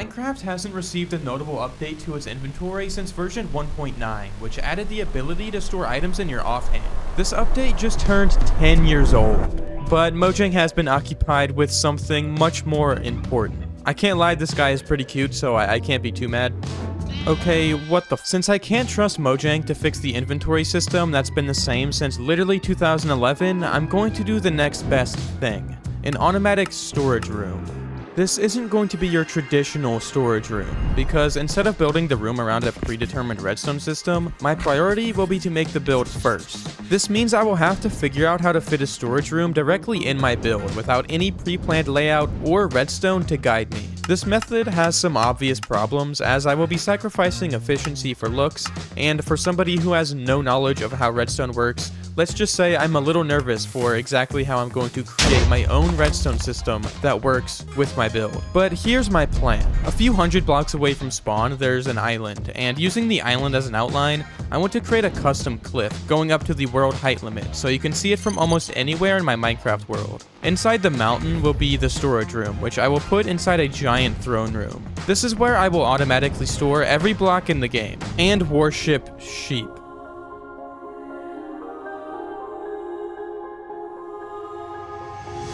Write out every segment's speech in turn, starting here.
Minecraft hasn't received a notable update to its inventory since version 1.9, which added the ability to store items in your offhand. This update just turned 10 years old, but Mojang has been occupied with something much more important. I can't lie, this guy is pretty cute, so I can't be too mad. Okay, what the Since I can't trust Mojang to fix the inventory system that's been the same since literally 2011, I'm going to do the next best thing. An automatic storage room. This isn't going to be your traditional storage room, because instead of building the room around a predetermined redstone system, my priority will be to make the build first. This means I will have to figure out how to fit a storage room directly in my build without any pre-planned layout or redstone to guide me. This method has some obvious problems, as I will be sacrificing efficiency for looks, and for somebody who has no knowledge of how redstone works, let's just say I'm a little nervous for exactly how I'm going to create my own redstone system that works with my build. But here's my plan. A few hundred blocks away from spawn, there's an island, and using the island as an outline, I want to create a custom cliff going up to the world height limit, so you can see it from almost anywhere in my Minecraft world. Inside the mountain will be the storage room, which I will put inside a giant throne room. This is where I will automatically store every block in the game, and worship sheep.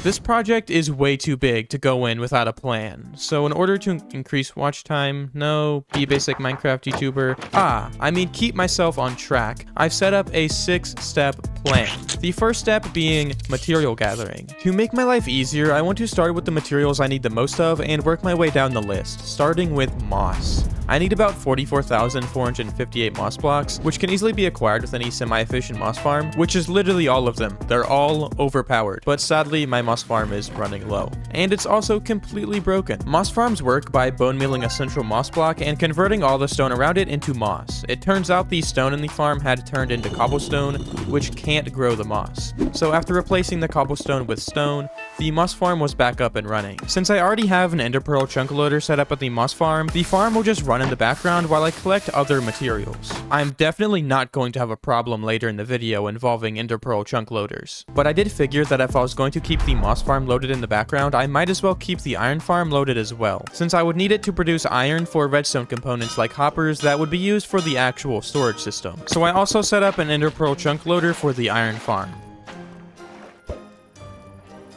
This project is way too big to go in without a plan, so in order to increase watch time, no, be a basic Minecraft YouTuber, keep myself on track, I've set up a 6-step plan. The first step being material gathering. To make my life easier, I want to start with the materials I need the most of and work my way down the list, starting with moss. I need about 44,458 moss blocks, which can easily be acquired with any semi-efficient moss farm, which is literally all of them. They're all overpowered, but sadly my moss farm is running low. And it's also completely broken. Moss farms work by bone mealing a central moss block and converting all the stone around it into moss. It turns out the stone in the farm had turned into cobblestone, which can't grow the moss. So after replacing the cobblestone with stone, the moss farm was back up and running. Since I already have an ender pearl chunk loader set up at the moss farm, the farm will just run in the background while I collect other materials. I'm definitely not going to have a problem later in the video involving ender pearl chunk loaders, but I did figure that if I was going to keep the moss farm loaded in the background, I might as well keep the iron farm loaded as well, since I would need it to produce iron for redstone components like hoppers that would be used for the actual storage system. So I also set up an ender pearl chunk loader for the iron farm.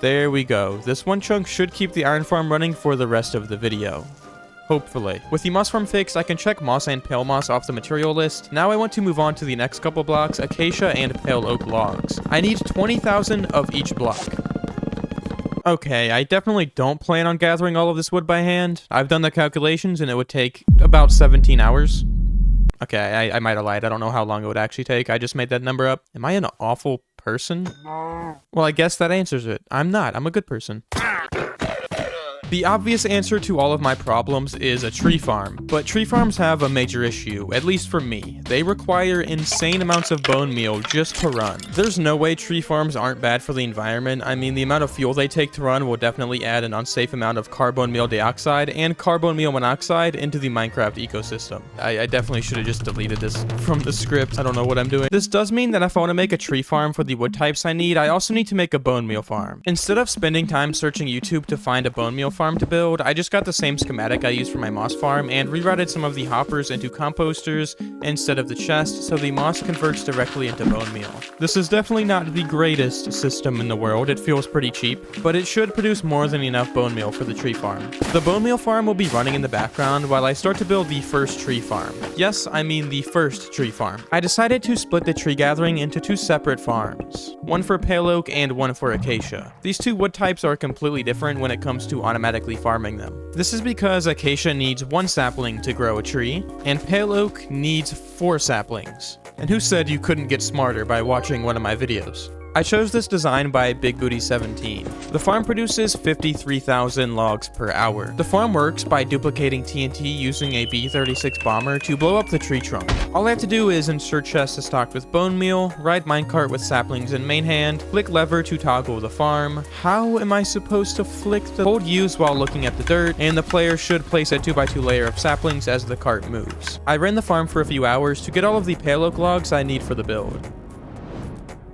There we go. This one chunk should keep the iron farm running for the rest of the video. Hopefully. With the moss farm fixed, I can check moss and pale moss off the material list. Now I want to move on to the next couple blocks, acacia and pale oak logs. I need 20,000 of each block. Okay, I definitely don't plan on gathering all of this wood by hand. I've done the calculations and it would take about 17 hours. Okay, I might have lied. I don't know how long it would actually take. I just made that number up. Am I an awful person? Well, I guess that answers it. I'm not. I'm a good person. The obvious answer to all of my problems is a tree farm, but tree farms have a major issue, at least for me. They require insane amounts of bone meal just to run. There's no way tree farms aren't bad for the environment. I mean, the amount of fuel they take to run will definitely add an unsafe amount of carbon-meal dioxide and carbon-meal monoxide into the Minecraft ecosystem. I definitely should have just deleted this from the script. I don't know what I'm doing. This does mean that if I want to make a tree farm for the wood types I need, I also need to make a bone meal farm. Instead of spending time searching YouTube to find a bone meal farm to build, I just got the same schematic I used for my moss farm and rerouted some of the hoppers into composters instead of the chest, so the moss converts directly into bone meal. This is definitely not the greatest system in the world. It feels pretty cheap, but it should produce more than enough bone meal for the tree farm. The bone meal farm will be running in the background while I start to build the first tree farm. Yes, I mean the first tree farm. I decided to split the tree gathering into 2 separate farms, one for pale oak and one for acacia. These 2 wood types are completely different when it comes to automatically farming them. This is because acacia needs 1 sapling to grow a tree, and pale oak needs 4 saplings. And who said you couldn't get smarter by watching one of my videos? I chose this design by Big Booty 17. The farm produces 53,000 logs per hour. The farm works by duplicating TNT using a B-36 bomber to blow up the tree trunk. All I have to do is insert chests stocked with bone meal, ride minecart with saplings in main hand, flick lever to toggle the farm. How am I supposed to flick the hold use while looking at the dirt, and the player should place a 2x2 layer of saplings as the cart moves. I ran the farm for a few hours to get all of the pale oak logs I need for the build.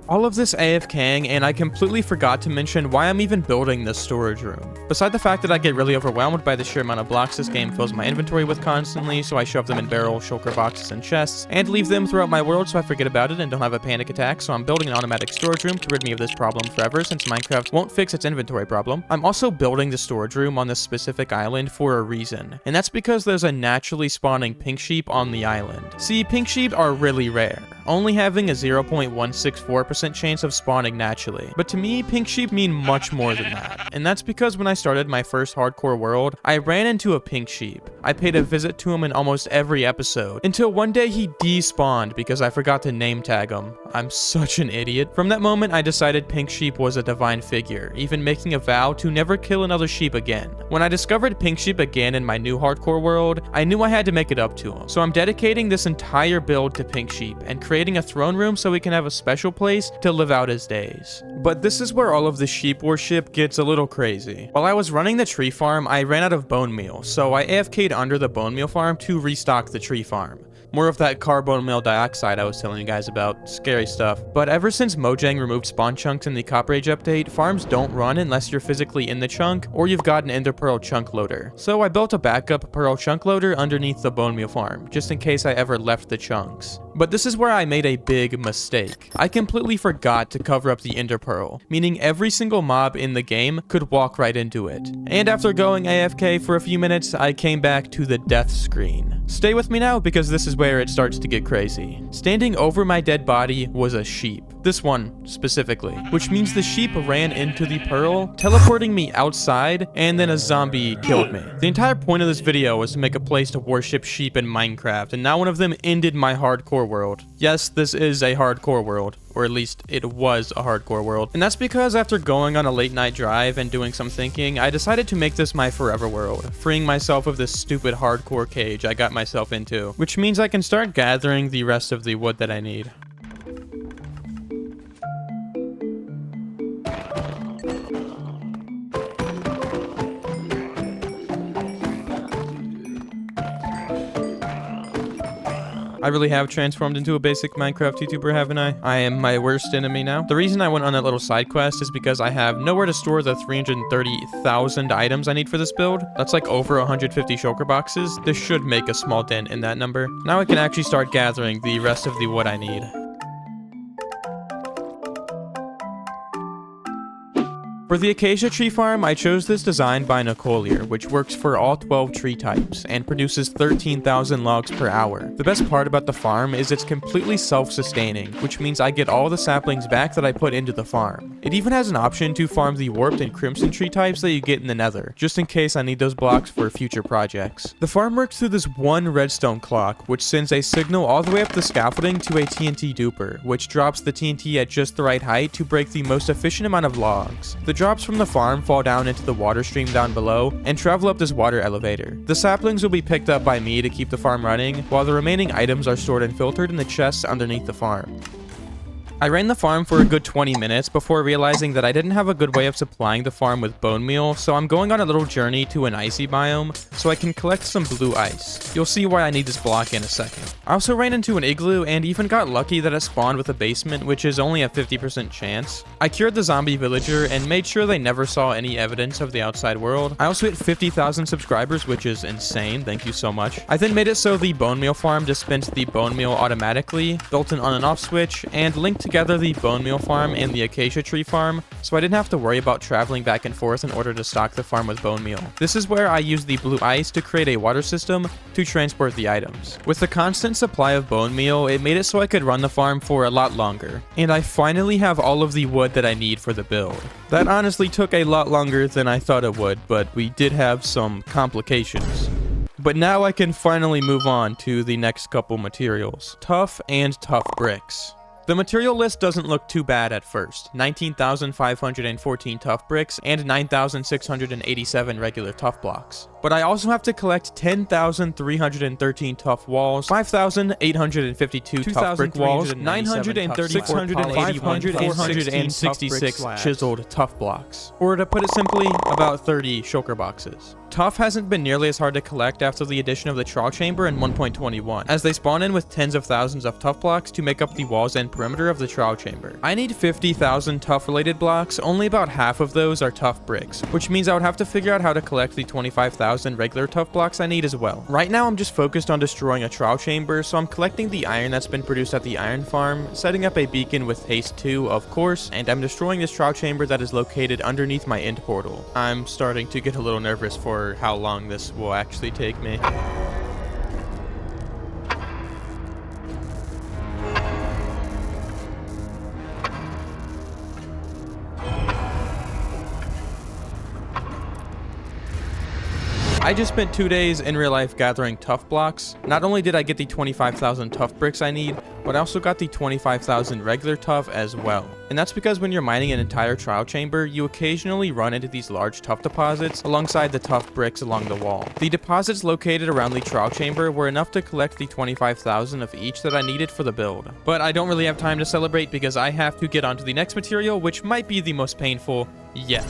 All of this AFKing, and I completely forgot to mention why I'm even building this storage room. Beside the fact that I get really overwhelmed by the sheer amount of blocks this game fills my inventory with constantly, so I shove them in barrels, shulker boxes, and chests, and leave them throughout my world so I forget about it and don't have a panic attack, so I'm building an automatic storage room to rid me of this problem forever since Minecraft won't fix its inventory problem. I'm also building the storage room on this specific island for a reason, and that's because there's a naturally spawning pink sheep on the island. See, pink sheep are really rare, only having a 0.164% chance of spawning naturally. But to me, pink sheep mean much more than that. And that's because when I started my first hardcore world, I ran into a pink sheep. I paid a visit to him in almost every episode, until one day he despawned because I forgot to name tag him. I'm such an idiot. From that moment, I decided pink sheep was a divine figure, even making a vow to never kill another sheep again. When I discovered pink sheep again in my new hardcore world, I knew I had to make it up to him. So I'm dedicating this entire build to pink sheep and creating a throne room so he can have a special place to live out his days. But this is where all of the sheep worship gets a little crazy. While I was running the tree farm, I ran out of bone meal, so I AFK'd under the bone meal farm to restock the tree farm. More of that carbon dioxide I was telling you guys about. Scary stuff. But ever since Mojang removed spawn chunks in the Copper Age update, farms don't run unless you're physically in the chunk or you've got an Ender Pearl chunk loader. So I built a backup Pearl chunk loader underneath the bone meal farm, just in case I ever left the chunks. But this is where I made a big mistake. I completely forgot to cover up the Ender Pearl, meaning every single mob in the game could walk right into it. And after going AFK for a few minutes, I came back to the death screen. Stay with me now because this is where it starts to get crazy. Standing over my dead body was a sheep. This one, specifically. Which means the sheep ran into the pearl, teleporting me outside, and then a zombie killed me. The entire point of this video was to make a place to worship sheep in Minecraft, and now one of them ended my hardcore world. Yes, this is a hardcore world. Or at least it was a hardcore world. And that's because after going on a late night drive and doing some thinking, I decided to make this my forever world, freeing myself of this stupid hardcore cage I got myself into. Which means I can start gathering the rest of the wood that I need. I really have transformed into a basic Minecraft YouTuber, haven't I? I am my worst enemy now. The reason I went on that little side quest is because I have nowhere to store the 330,000 items I need for this build. That's like over 150 shulker boxes. This should make a small dent in that number. Now I can actually start gathering the rest of the wood I need. For the acacia tree farm, I chose this design by Nicolier, which works for all 12 tree types, and produces 13,000 logs per hour. The best part about the farm is it's completely self-sustaining, which means I get all the saplings back that I put into the farm. It even has an option to farm the warped and crimson tree types that you get in the nether, just in case I need those blocks for future projects. The farm works through this one redstone clock, which sends a signal all the way up the scaffolding to a TNT duper, which drops the TNT at just the right height to break the most efficient amount of logs. The drops from the farm fall down into the water stream down below and travel up this water elevator. The saplings will be picked up by me to keep the farm running, while the remaining items are stored and filtered in the chests underneath the farm. I ran the farm for a good 20 minutes before realizing that I didn't have a good way of supplying the farm with bone meal, so I'm going on a little journey to an icy biome so I can collect some blue ice. You'll see why I need this block in a second. I also ran into an igloo and even got lucky that it spawned with a basement, which is only a 50% chance. I cured the zombie villager and made sure they never saw any evidence of the outside world. I also hit 50,000 subscribers, which is insane, thank you so much. I then made it so the bone meal farm dispensed the bone meal automatically, built an on and off switch, and linked together the bone meal farm and the acacia tree farm, so I didn't have to worry about traveling back and forth in order to stock the farm with bone meal. This is where I used the blue ice to create a water system to transport the items. With the constant supply of bone meal, it made it so I could run the farm for a lot longer, and I finally have all of the wood that I need for the build. That honestly took a lot longer than I thought it would, but we did have some complications. But now I can finally move on to the next couple materials. Tough and tough bricks. The material list doesn't look too bad at first. 19,514 tough bricks and 9,687 regular tough blocks. But I also have to collect 10,313 tough walls, 5,852 tough brick walls, 936,466 chiseled tough blocks. Or to put it simply, about 30 shulker boxes. Tuff hasn't been nearly as hard to collect after the addition of the trial chamber in 1.21, as they spawn in with tens of thousands of tuff blocks to make up the walls and perimeter of the trial chamber. I need 50,000 tuff related blocks, only about half of those are tuff bricks, which means I would have to figure out how to collect the 25,000 regular tuff blocks I need as well. Right now I'm just focused on destroying a trial chamber, so I'm collecting the iron that's been produced at the iron farm, setting up a beacon with haste 2 of course, and I'm destroying this trial chamber that is located underneath my end portal. I'm starting to get a little nervous for how long this will actually take me. I just spent 2 days in real life gathering tuff blocks. Not only did I get the 25,000 tuff bricks I need, but I also got the 25,000 regular tuff as well. And that's because when you're mining an entire trial chamber, you occasionally run into these large tuff deposits alongside the tuff bricks along the wall. The deposits located around the trial chamber were enough to collect the 25,000 of each that I needed for the build. But I don't really have time to celebrate because I have to get onto the next material, which might be the most painful yet.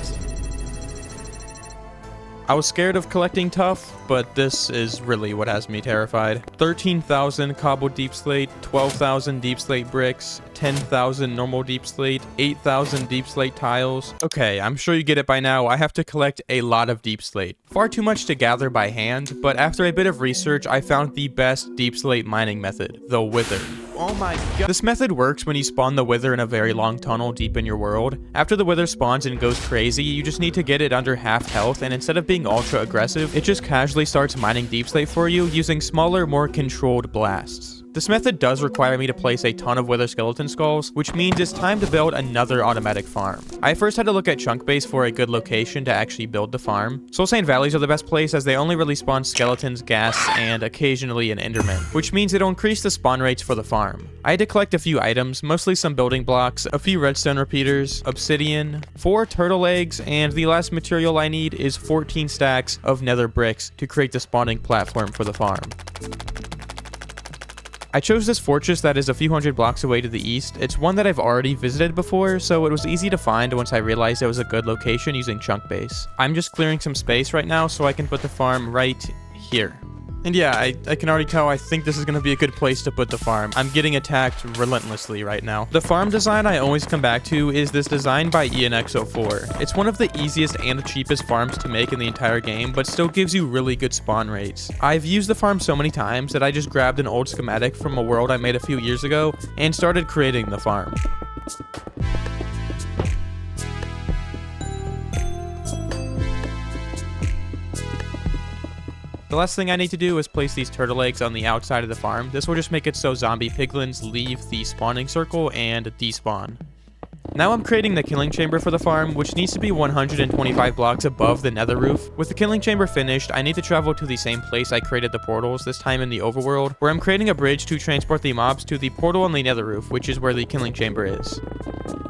I was scared of collecting tuff, but this is really what has me terrified. 13,000 cobbled deep slate, 12,000 deep slate bricks, 10,000 normal deep slate, 8,000 deep slate tiles. Okay, I'm sure you get it by now. I have to collect a lot of deep slate. Far too much to gather by hand, but after a bit of research, I found the best deep slate mining method, the wither. Oh my god. This method works when you spawn the wither in a very long tunnel deep in your world. After the wither spawns and goes crazy, you just need to get it under half health, and instead of being ultra aggressive, it just casually starts mining deep slate for you using smaller, more controlled blasts. This method does require me to place a ton of wither skeleton skulls, which means it's time to build another automatic farm. I first had to look at chunk base for a good location to actually build the farm. Soul Sand Valleys are the best place as they only really spawn skeletons, ghast, and occasionally an enderman, which means it'll increase the spawn rates for the farm. I had to collect a few items, mostly some building blocks, a few redstone repeaters, obsidian, 4 turtle eggs, and the last material I need is 14 stacks of nether bricks to create the spawning platform for the farm. I chose this fortress that is a few hundred blocks away to the east. It's one that I've already visited before, so it was easy to find once I realized it was a good location using chunk base. I'm just clearing some space right now so I can put the farm right here. And yeah, I can already tell I think this is going to be a good place to put the farm. I'm getting attacked relentlessly right now. The farm design I always come back to is this design by ENX04. It's one of the easiest and cheapest farms to make in the entire game, but still gives you really good spawn rates. I've used the farm so many times that I just grabbed an old schematic from a world I made a few years ago and started creating the farm. The last thing I need to do is place these turtle eggs on the outside of the farm. This will just make it so zombie piglins leave the spawning circle and despawn. Now I'm creating the killing chamber for the farm, which needs to be 125 blocks above the nether roof. With the killing chamber finished, I need to travel to the same place I created the portals, this time in the overworld, where I'm creating a bridge to transport the mobs to the portal on the nether roof, which is where the killing chamber is.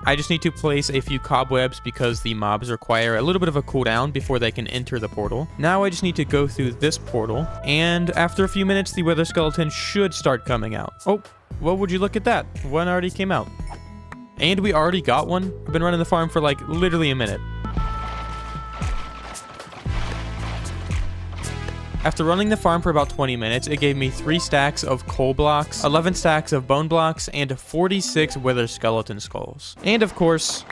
I just need to place a few cobwebs because the mobs require a little bit of a cooldown before they can enter the portal. Now I just need to go through this portal, and after a few minutes, the wither skeleton should start coming out. Oh, well, would you look at that? One already came out. And we already got one. I've been running the farm for like literally a minute. After running the farm for about 20 minutes, it gave me 3 stacks of coal blocks, 11 stacks of bone blocks, and 46 wither skeleton skulls. And of course,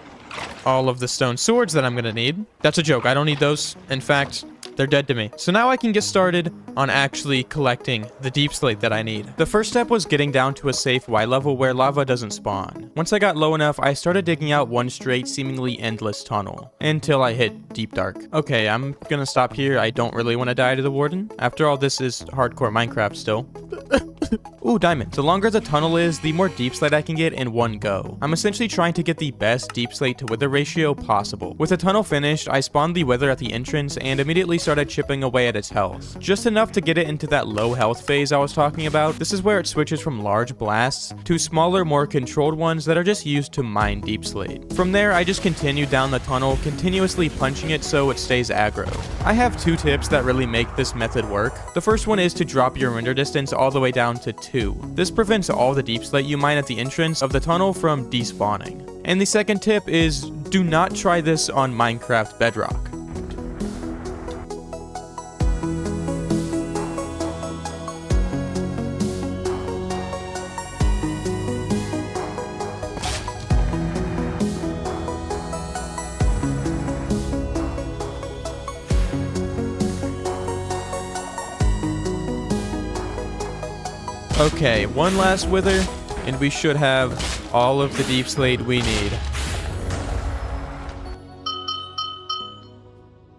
all of the stone swords that I'm gonna need. That's a joke, I don't need those. In fact, they're dead to me. So now I can get started on actually collecting the deep slate that I need. The first step was getting down to a safe Y level where lava doesn't spawn. Once I got low enough, I started digging out one straight, seemingly endless tunnel until I hit deep dark. Okay, I'm gonna stop here. I don't really want to die to the warden. After all, this is hardcore Minecraft still. Ooh, diamond. The longer the tunnel is, the more deep slate I can get in one go. I'm essentially trying to get the best deep slate to wither ratio possible. With the tunnel finished, I spawned the wither at the entrance and immediately started chipping away at its health. Just enough to get it into that low health phase I was talking about. This is where it switches from large blasts to smaller, more controlled ones that are just used to mine deep slate. From there, I just continued down the tunnel, continuously punching it so it stays aggro. I have 2 tips that really make this method work. The first one is to drop your render distance all the way down to 2. This prevents all the deep slate you mine at the entrance of the tunnel from despawning. And the second tip is, do not try this on Minecraft Bedrock. Okay, one last wither, and we should have all of the deep slate we need.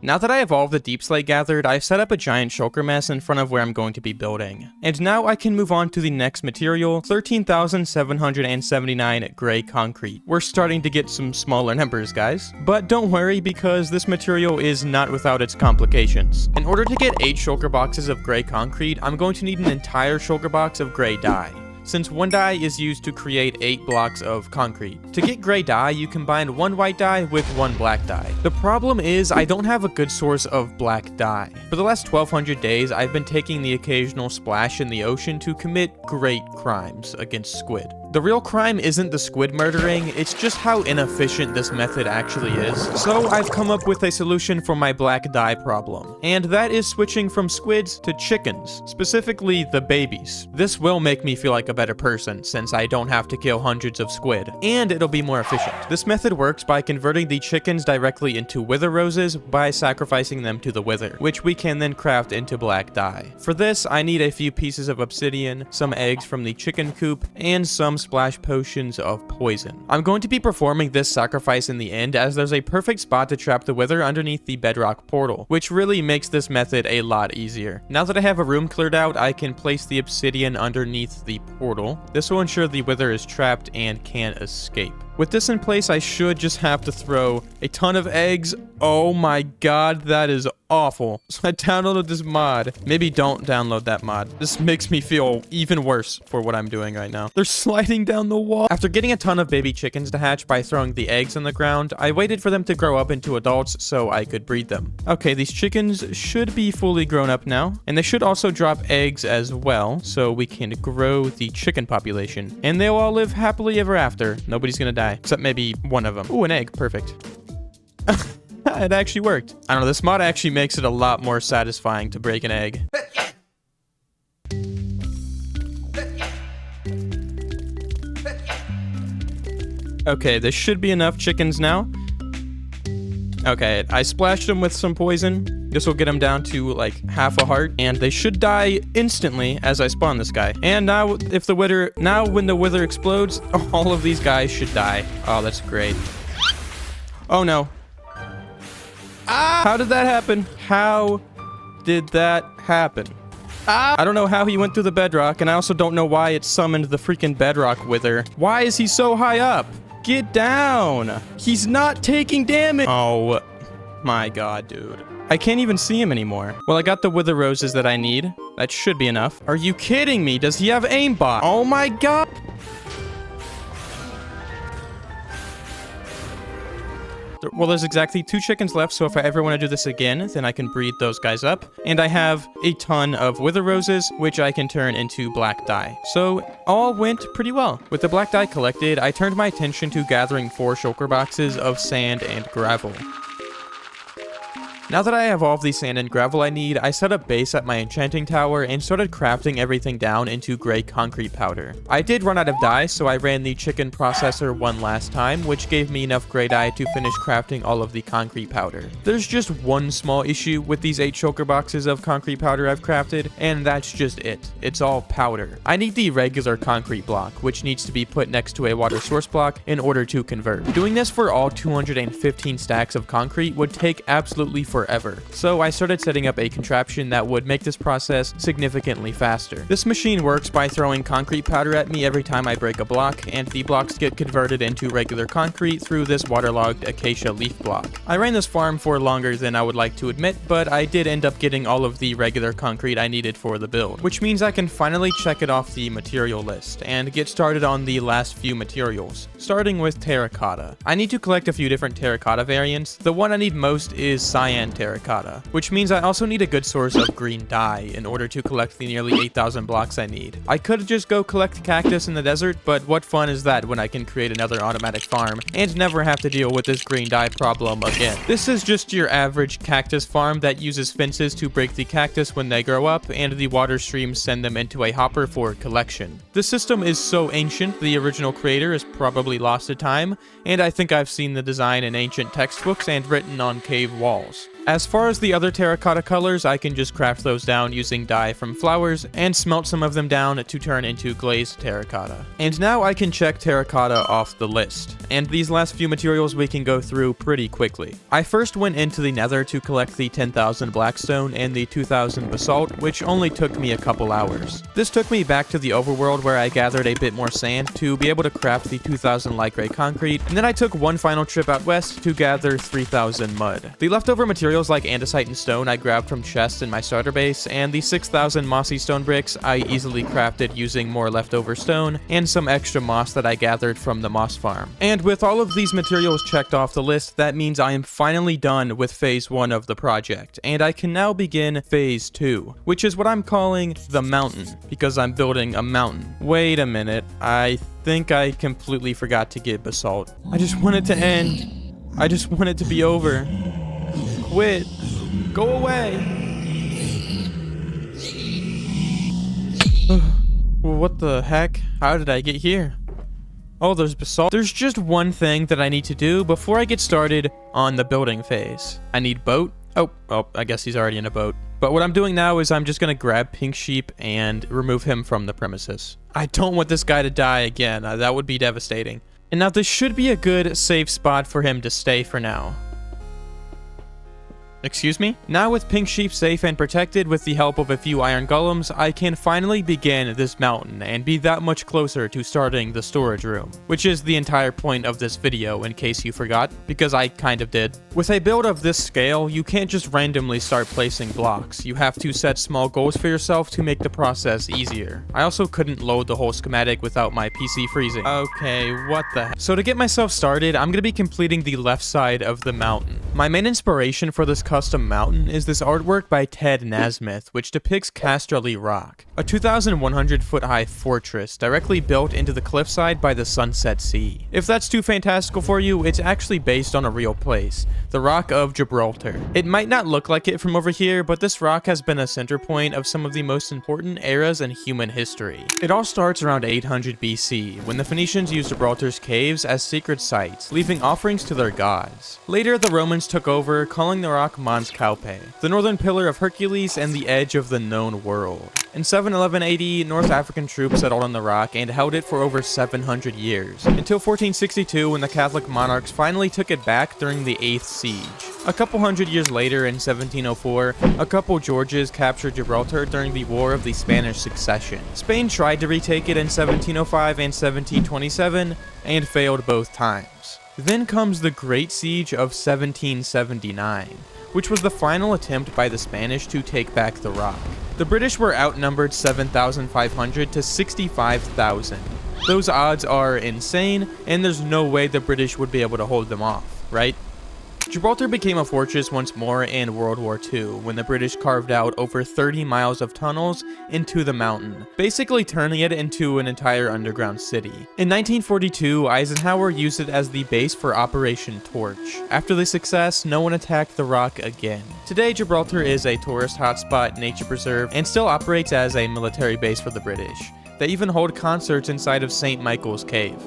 Now that I have all of the deep slate gathered, I've set up a giant shulker mess in front of where I'm going to be building. And now I can move on to the next material, 13,779 gray concrete. We're starting to get some smaller numbers, guys. But don't worry, because this material is not without its complications. In order to get 8 shulker boxes of gray concrete, I'm going to need an entire shulker box of gray dye, since 1 dye is used to create 8 blocks of concrete. To get gray dye, you combine 1 white dye with 1 black dye. The problem is I don't have a good source of black dye. For the last 1200 days, I've been taking the occasional splash in the ocean to commit great crimes against squid. The real crime isn't the squid murdering, it's just how inefficient this method actually is. So I've come up with a solution for my black dye problem, and that is switching from squids to chickens, specifically the babies. This will make me feel like a better person, since I don't have to kill hundreds of squid, and it'll be more efficient. This method works by converting the chickens directly into wither roses by sacrificing them to the wither, which we can then craft into black dye. For this, I need a few pieces of obsidian, some eggs from the chicken coop, and some splash potions of poison. I'm going to be performing this sacrifice in the end, as there's a perfect spot to trap the wither underneath the bedrock portal, which really makes this method a lot easier. Now that I have a room cleared out, I can place the obsidian underneath the portal. This will ensure the wither is trapped and can't escape. With this in place, I should just have to throw a ton of eggs. Oh my god, that is awful. So I downloaded this mod. Maybe don't download that mod. This makes me feel even worse for what I'm doing right now. They're sliding down the wall. After getting a ton of baby chickens to hatch by throwing the eggs on the ground, I waited for them to grow up into adults so I could breed them. Okay, these chickens should be fully grown up now, and they should also drop eggs as well, so we can grow the chicken population. And they'll all live happily ever after. Nobody's gonna die. Except maybe one of them. Ooh, an egg. Perfect. It actually worked. I don't know, this mod actually makes it a lot more satisfying to break an egg. Okay, this should be enough chickens now. Okay, I splashed them with some poison. This will get them down to like half a heart, and they should die instantly as I spawn this guy. And now, when the wither explodes, all of these guys should die. Oh, that's great. Oh no. Ah! How did that happen? How did that happen? Ah! I don't know how he went through the bedrock, and I also don't know why it summoned the freaking bedrock wither. Why is he so high up? Get down! He's not taking damage! Oh my god, dude. I can't even see him anymore. Well, I got the wither roses that I need. That should be enough. Are you kidding me? Does he have aimbot? Oh my god! Well, there's exactly 2 chickens left, so if I ever want to do this again, then I can breed those guys up. And I have a ton of wither roses, which I can turn into black dye. So, all went pretty well. With the black dye collected, I turned my attention to gathering 4 shulker boxes of sand and gravel. Now that I have all of the sand and gravel I need, I set up base at my enchanting tower and started crafting everything down into gray concrete powder. I did run out of dye, so I ran the chicken processor one last time, which gave me enough gray dye to finish crafting all of the concrete powder. There's just one small issue with these 8 shulker boxes of concrete powder I've crafted, and that's just it. It's all powder. I need the regular concrete block, which needs to be put next to a water source block in order to convert. Doing this for all 215 stacks of concrete would take absolutely forever. forever. So I started setting up a contraption that would make this process significantly faster. This machine works by throwing concrete powder at me every time I break a block, and the blocks get converted into regular concrete through this waterlogged acacia leaf block. I ran this farm for longer than I would like to admit, but I did end up getting all of the regular concrete I needed for the build, which means I can finally check it off the material list and get started on the last few materials, starting with terracotta. I need to collect a few different terracotta variants. The one I need most is cyan terracotta, which means I also need a good source of green dye in order to collect the nearly 8,000 blocks I need. I could just go collect cactus in the desert, but what fun is that when I can create another automatic farm and never have to deal with this green dye problem again. This is just your average cactus farm that uses fences to break the cactus when they grow up, and the water streams send them into a hopper for collection. This system is so ancient, the original creator is probably lost to time, and I think I've seen the design in ancient textbooks and written on cave walls. As far as the other terracotta colors, I can just craft those down using dye from flowers and smelt some of them down to turn into glazed terracotta. And now I can check terracotta off the list, and these last few materials we can go through pretty quickly. I first went into the nether to collect the 10,000 blackstone and the 2,000 basalt, which only took me a couple hours. This took me back to the overworld where I gathered a bit more sand to be able to craft the 2,000 light gray concrete, and then I took one final trip out west to gather 3,000 mud. The leftover materials like andesite and stone I grabbed from chests in my starter base, and the 6,000 mossy stone bricks I easily crafted using more leftover stone and some extra moss that I gathered from the moss farm. And with all of these materials checked off the list, that means I am finally done with phase 1 of the project, and I can now begin phase 2, which is what I'm calling the mountain, because I'm building a mountain. Wait a minute, I think I completely forgot to get basalt. I just want it to end. I just want it to be over. Quit. Go away. What the heck? How did I get here? Oh, there's basalt. There's just one thing that I need to do before I get started on the building phase. I need boat. Oh, I guess he's already in a boat. But what I'm doing now is I'm just going to grab Pink Sheep and remove him from the premises. I don't want this guy to die again. That would be devastating. And now this should be a good safe spot for him to stay for now. Excuse me? Now with Pink Sheep safe and protected with the help of a few iron golems, I can finally begin this mountain and be that much closer to starting the storage room, which is the entire point of this video in case you forgot, because I kind of did. With a build of this scale, you can't just randomly start placing blocks. You have to set small goals for yourself to make the process easier. I also couldn't load the whole schematic without my PC freezing. Okay, what the heck? So to get myself started, I'm going to be completing the left side of the mountain. My main inspiration for this custom mountain is this artwork by Ted Nasmith, which depicts Casterly Rock, a 2,100 foot high fortress directly built into the cliffside by the Sunset Sea. If that's too fantastical for you, it's actually based on a real place, the Rock of Gibraltar. It might not look like it from over here, but this rock has been a center point of some of the most important eras in human history. It all starts around 800 BC, when the Phoenicians used Gibraltar's caves as sacred sites, leaving offerings to their gods. Later, the Romans took over, calling the rock Mons Calpe, the northern pillar of Hercules and the edge of the known world. In 711 AD, North African troops settled on the rock and held it for over 700 years, until 1462 when the Catholic monarchs finally took it back during the 8th siege. A couple hundred years later, in 1704, a couple Georges captured Gibraltar during the War of the Spanish Succession. Spain tried to retake it in 1705 and 1727, and failed both times. Then comes the Great Siege of 1779, which was the final attempt by the Spanish to take back the rock. The British were outnumbered 7,500 to 65,000. Those odds are insane, and there's no way the British would be able to hold them off, right? Gibraltar became a fortress once more in World War II, when the British carved out over 30 miles of tunnels into the mountain, basically turning it into an entire underground city. In 1942, Eisenhower used it as the base for Operation Torch. After the success, no one attacked the rock again. Today, Gibraltar is a tourist hotspot, nature preserve, and still operates as a military base for the British. They even hold concerts inside of St. Michael's Cave.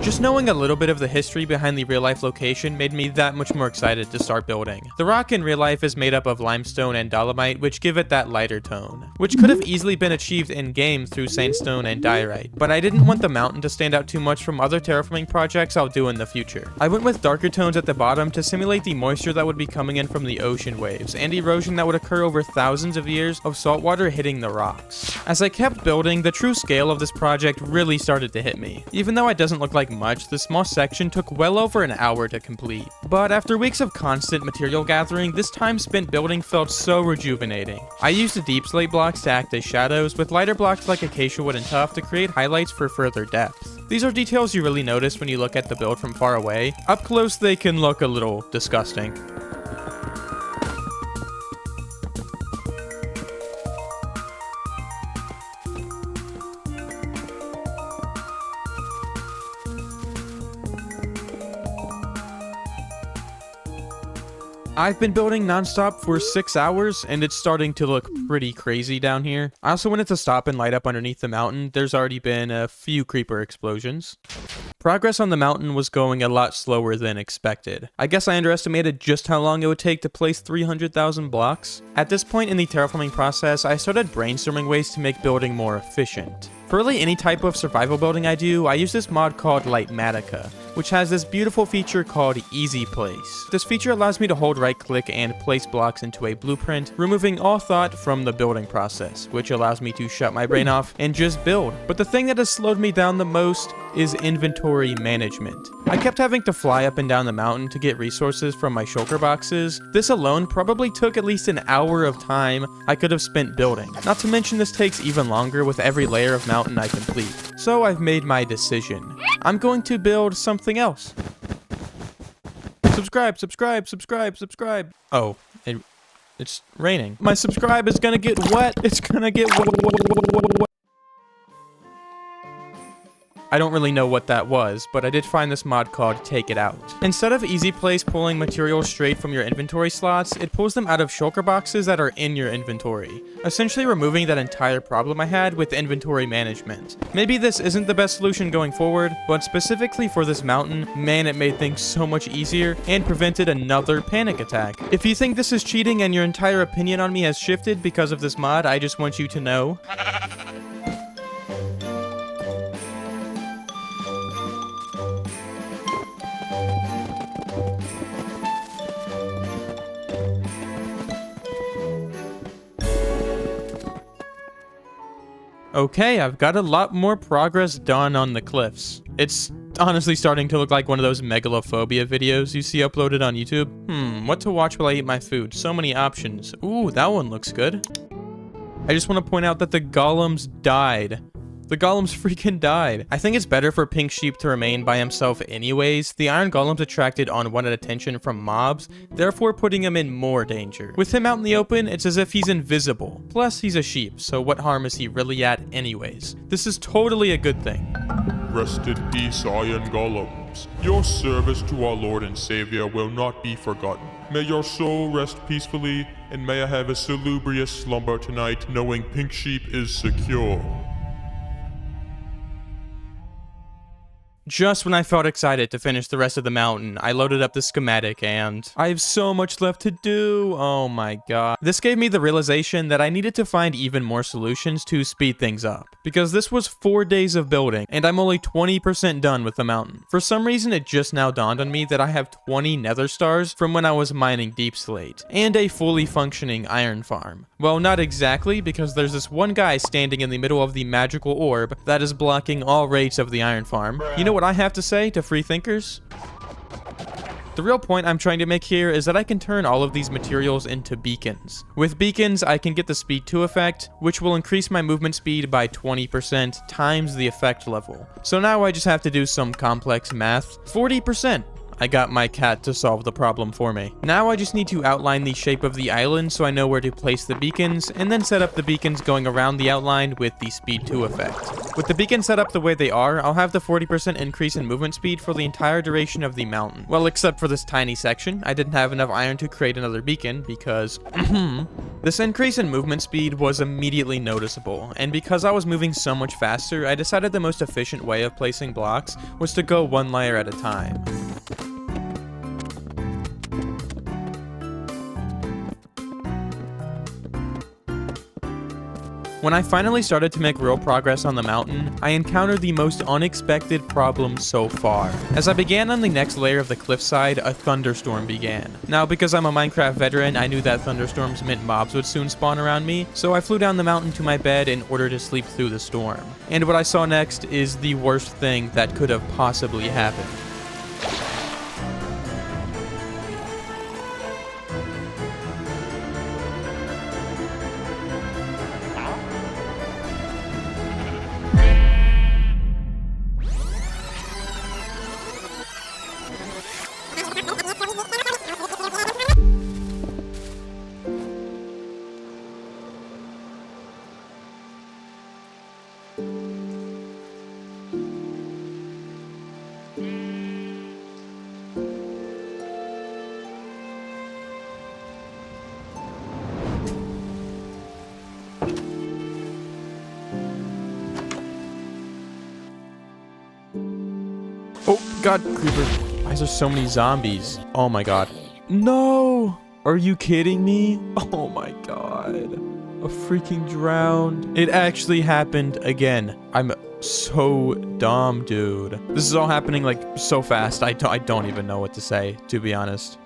Just knowing a little bit of the history behind the real-life location made me that much more excited to start building. The rock in real life is made up of limestone and dolomite, which give it that lighter tone, which could have easily been achieved in-game through sandstone and diorite, but I didn't want the mountain to stand out too much from other terraforming projects I'll do in the future. I went with darker tones at the bottom to simulate the moisture that would be coming in from the ocean waves, and erosion that would occur over thousands of years of saltwater hitting the rocks. As I kept building, the true scale of this project really started to hit me. Even though it doesn't look like much, the small section took well over an hour to complete. But after weeks of constant material gathering, this time spent building felt so rejuvenating. I used the deep slate blocks to act as shadows, with lighter blocks like acacia wood and tuff to create highlights for further depth. These are details you really notice when you look at the build from far away. Up close, they can look a little disgusting. I've been building nonstop for 6 hours, and it's starting to look pretty crazy down here. I also wanted to stop and light up underneath the mountain. There's already been a few creeper explosions. Progress on the mountain was going a lot slower than expected. I guess I underestimated just how long it would take to place 300,000 blocks. At this point in the terraforming process, I started brainstorming ways to make building more efficient. For really any type of survival building I do, I use this mod called Lightmatica, which has this beautiful feature called Easy Place. This feature allows me to hold right click and place blocks into a blueprint, removing all thought from the building process, which allows me to shut my brain off and just build. But the thing that has slowed me down the most is inventory management. I kept having to fly up and down the mountain to get resources from my shulker boxes. This alone probably took at least an hour of time I could have spent building. Not to mention this takes even longer with every layer of mountain I complete. So I've made my decision. I'm going to build something else. Subscribe, subscribe, subscribe, subscribe. Oh, it's raining. My subscribe is gonna get wet. It's gonna get wet. I don't really know what that was, but I did find this mod called Take It Out. Instead of Easy Place pulling materials straight from your inventory slots, it pulls them out of shulker boxes that are in your inventory, essentially removing that entire problem I had with inventory management. Maybe this isn't the best solution going forward, but specifically for this mountain, man, it made things so much easier and prevented another panic attack. If you think this is cheating and your entire opinion on me has shifted because of this mod, I just want you to know. Okay, I've got a lot more progress done on the cliffs. It's honestly starting to look like one of those megalophobia videos you see uploaded on YouTube. What to watch while I eat my food? So many options. Ooh, that one looks good. I just want to point out that the golems died. The golems freaking died. I think it's better for Pink Sheep to remain by himself anyways. The iron golems attracted unwanted attention from mobs, therefore putting him in more danger. With him out in the open, it's as if he's invisible. Plus, he's a sheep, so what harm is he really at anyways? This is totally a good thing. Rest in peace, iron golems. Your service to our Lord and Savior will not be forgotten. May your soul rest peacefully, and may I have a salubrious slumber tonight, knowing Pink Sheep is secure. Just when I felt excited to finish the rest of the mountain, I loaded up the schematic and I have so much left to do. Oh my god. This gave me the realization that I needed to find even more solutions to speed things up, because this was 4 days of building and I'm only 20% done with the mountain. For some reason, it just now dawned on me that I have 20 nether stars from when I was mining deep slate and a fully functioning iron farm. Well, not exactly, because there's this one guy standing in the middle of the magical orb that is blocking all rates of the iron farm. You know what I have to say to free thinkers? The real point I'm trying to make here is that I can turn all of these materials into beacons. With beacons, I can get the speed 2 effect, which will increase my movement speed by 20% times the effect level. So now I just have to do some complex math. 40%! I got my cat to solve the problem for me. Now I just need to outline the shape of the island so I know where to place the beacons, and then set up the beacons going around the outline with the speed 2 effect. With the beacons set up the way they are, I'll have the 40% increase in movement speed for the entire duration of the mountain. Well, except for this tiny section, I didn't have enough iron to create another beacon because this increase in movement speed was immediately noticeable, and because I was moving so much faster, I decided the most efficient way of placing blocks was to go one layer at a time. When I finally started to make real progress on the mountain, I encountered the most unexpected problem so far. As I began on the next layer of the cliffside, a thunderstorm began. Now, because I'm a Minecraft veteran, I knew that thunderstorms meant mobs would soon spawn around me, so I flew down the mountain to my bed in order to sleep through the storm. And what I saw next is the worst thing that could have possibly happened. Oh, God, creeper. Why is there so many zombies? Oh my God. No! Are you kidding me? Oh my God. A freaking drowned. It actually happened again. I'm so dumb, dude. This is all happening like so fast. I don't even know what to say, to be honest.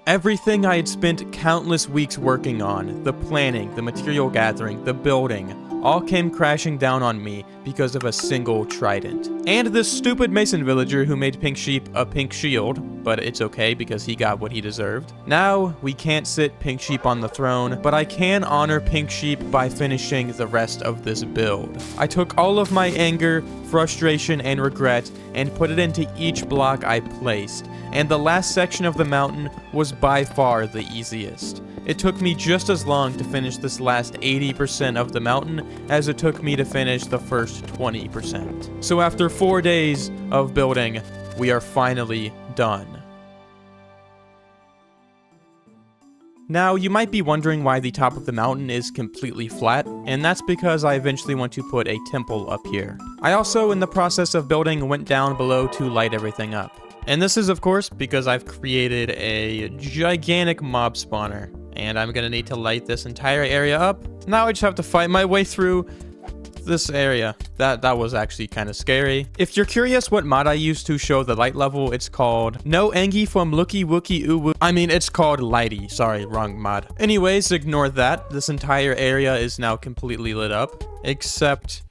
Everything I had spent countless weeks working on, the planning, the material gathering, the building, all came crashing down on me because of a single trident. And this stupid mason villager who made Pink Sheep a pink shield, but it's okay because he got what he deserved. Now, we can't sit Pink Sheep on the throne, but I can honor Pink Sheep by finishing the rest of this build. I took all of my anger, frustration, and regret and put it into each block I placed, and the last section of the mountain was by far the easiest. It took me just as long to finish this last 80% of the mountain as it took me to finish the first 20%. So after 4 days of building, we are finally done. Now, you might be wondering why the top of the mountain is completely flat, and that's because I eventually want to put a temple up here. I also, in the process of building, went down below to light everything up. And this is, of course, because I've created a gigantic mob spawner, and I'm gonna need to light this entire area up. Now I just have to fight my way through this area. That was actually kind of scary. If you're curious what mod I used to show the light level, it's called No Engie from Looky Wookie Uwu. I mean, it's called Lighty. Sorry, wrong mod. Anyways, ignore that. This entire area is now completely lit up, except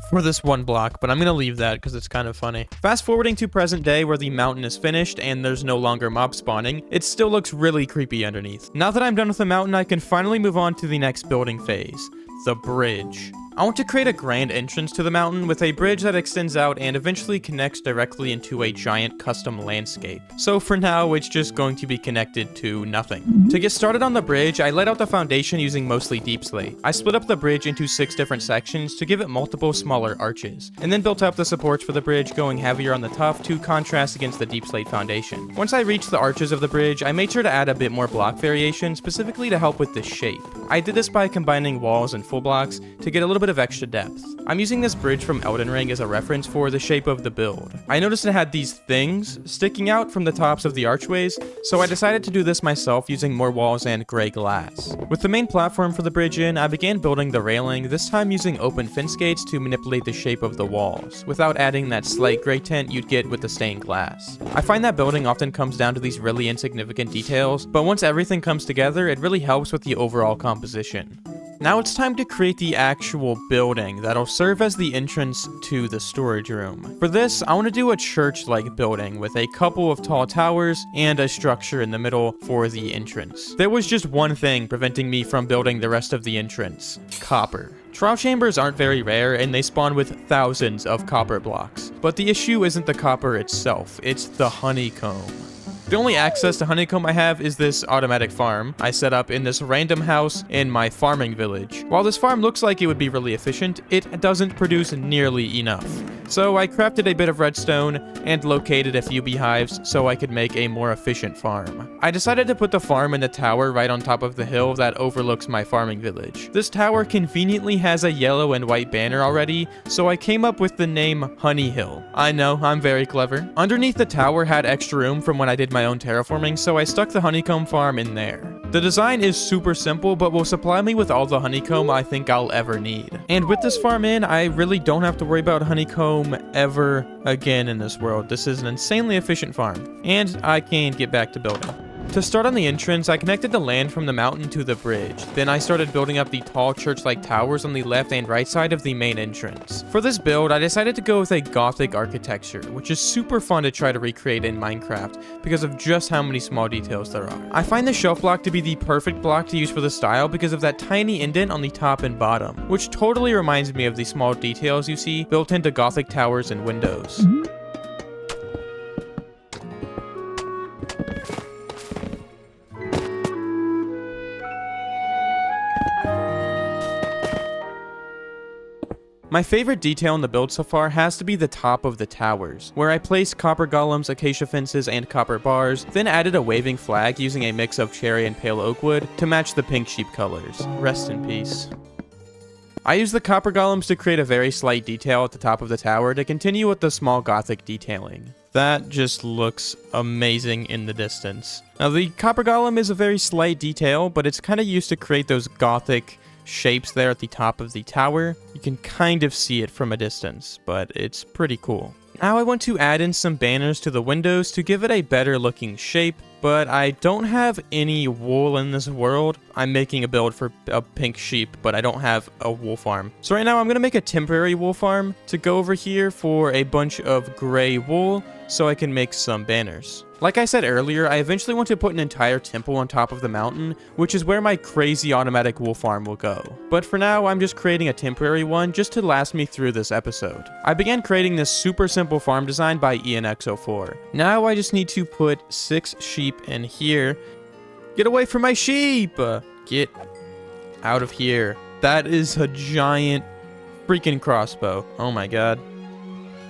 for this one block, but I'm gonna leave that because it's kind of funny. Fast forwarding to present day where the mountain is finished and there's no longer mob spawning, it still looks really creepy underneath. Now that I'm done with the mountain, I can finally move on to the next building phase, the bridge. I want to create a grand entrance to the mountain with a bridge that extends out and eventually connects directly into a giant custom landscape. So for now, it's just going to be connected to nothing. To get started on the bridge, I laid out the foundation using mostly deepslate. I split up the bridge into 6 different sections to give it multiple smaller arches, and then built up the supports for the bridge, going heavier on the top to contrast against the deepslate foundation. Once I reached the arches of the bridge, I made sure to add a bit more block variation, specifically to help with the shape. I did this by combining walls and full blocks to get a little bit of extra depth. I'm using this bridge from Elden Ring as a reference for the shape of the build. I noticed it had these things sticking out from the tops of the archways, so I decided to do this myself using more walls and gray glass. With the main platform for the bridge in, I began building the railing, this time using open fence gates to manipulate the shape of the walls, without adding that slight gray tint you'd get with the stained glass. I find that building often comes down to these really insignificant details, but once everything comes together, it really helps with the overall composition. Now it's time to create the actual building that'll serve as the entrance to the storage room. For this, I want to do a church-like building with a couple of tall towers and a structure in the middle for the entrance. There was just one thing preventing me from building the rest of the entrance: copper. Trial chambers aren't very rare, and they spawn with thousands of copper blocks. But the issue isn't the copper itself, it's the honeycomb. The only access to honeycomb I have is this automatic farm I set up in this random house in my farming village. While this farm looks like it would be really efficient, it doesn't produce nearly enough. So I crafted a bit of redstone and located a few beehives so I could make a more efficient farm. I decided to put the farm in the tower right on top of the hill that overlooks my farming village. This tower conveniently has a yellow and white banner already, so I came up with the name Honey Hill. I know, I'm very clever. Underneath the tower had extra room from when I did my own terraforming, so I stuck the honeycomb farm in there. The design is super simple, but will supply me with all the honeycomb I think I'll ever need. And with this farm in, I really don't have to worry about honeycomb ever again in this world. This is an insanely efficient farm, and I can get back to building. To start on the entrance, I connected the land from the mountain to the bridge. Then I started building up the tall church-like towers on the left and right side of the main entrance. For this build, I decided to go with a Gothic architecture, which is super fun to try to recreate in Minecraft because of just how many small details there are. I find the shelf block to be the perfect block to use for the style because of that tiny indent on the top and bottom, which totally reminds me of the small details you see built into Gothic towers and windows. My favorite detail in the build so far has to be the top of the towers, where I placed copper golems, acacia fences, and copper bars, then added a waving flag using a mix of cherry and pale oak wood to match the pink sheep colors. Rest in peace. I used the copper golems to create a very slight detail at the top of the tower to continue with the small Gothic detailing. That just looks amazing in the distance. Now the copper golem is a very slight detail, but it's kind of used to create those Gothic shapes there at the top of the tower. You can kind of see it from a distance, but it's pretty cool. Now I want to add in some banners to the windows to give it a better looking shape, but I don't have any wool in this world. I'm making a build for a pink sheep, but I don't have a wool farm. So right now I'm going to make a temporary wool farm to go over here for a bunch of gray wool so I can make some banners. Like I said earlier, I eventually want to put an entire temple on top of the mountain, which is where my crazy automatic wool farm will go. But for now, I'm just creating a temporary one just to last me through this episode. I began creating this super simple farm design by ENX04. Now I just need to put 6 sheep in here. Get away from my sheep! Get out of here. That is a giant freaking crossbow. Oh my god.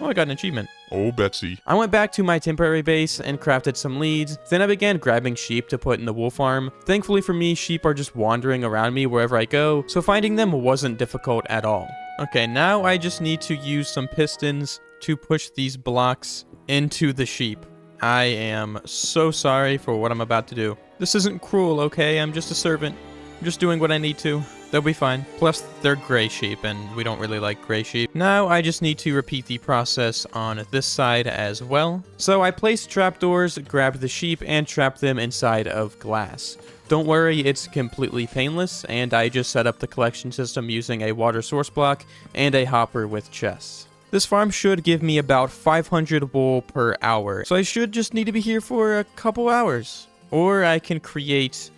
Oh, I got an achievement. Oh, Betsy. I went back to my temporary base and crafted some leads. Then I began grabbing sheep to put in the wool farm. Thankfully for me, sheep are just wandering around me wherever I go, so finding them wasn't difficult at all. Okay, now I just need to use some pistons to push these blocks into the sheep. I am so sorry for what I'm about to do. This isn't cruel, okay? I'm just a servant. I'm just doing what I need to. They'll be fine. Plus, they're gray sheep, and we don't really like gray sheep. Now, I just need to repeat the process on this side as well. So I placed trapdoors, grabbed the sheep, and trapped them inside of glass. Don't worry, it's completely painless, and I just set up the collection system using a water source block and a hopper with chests. This farm should give me about 500 wool per hour, so I should just need to be here for a couple hours. Or I can create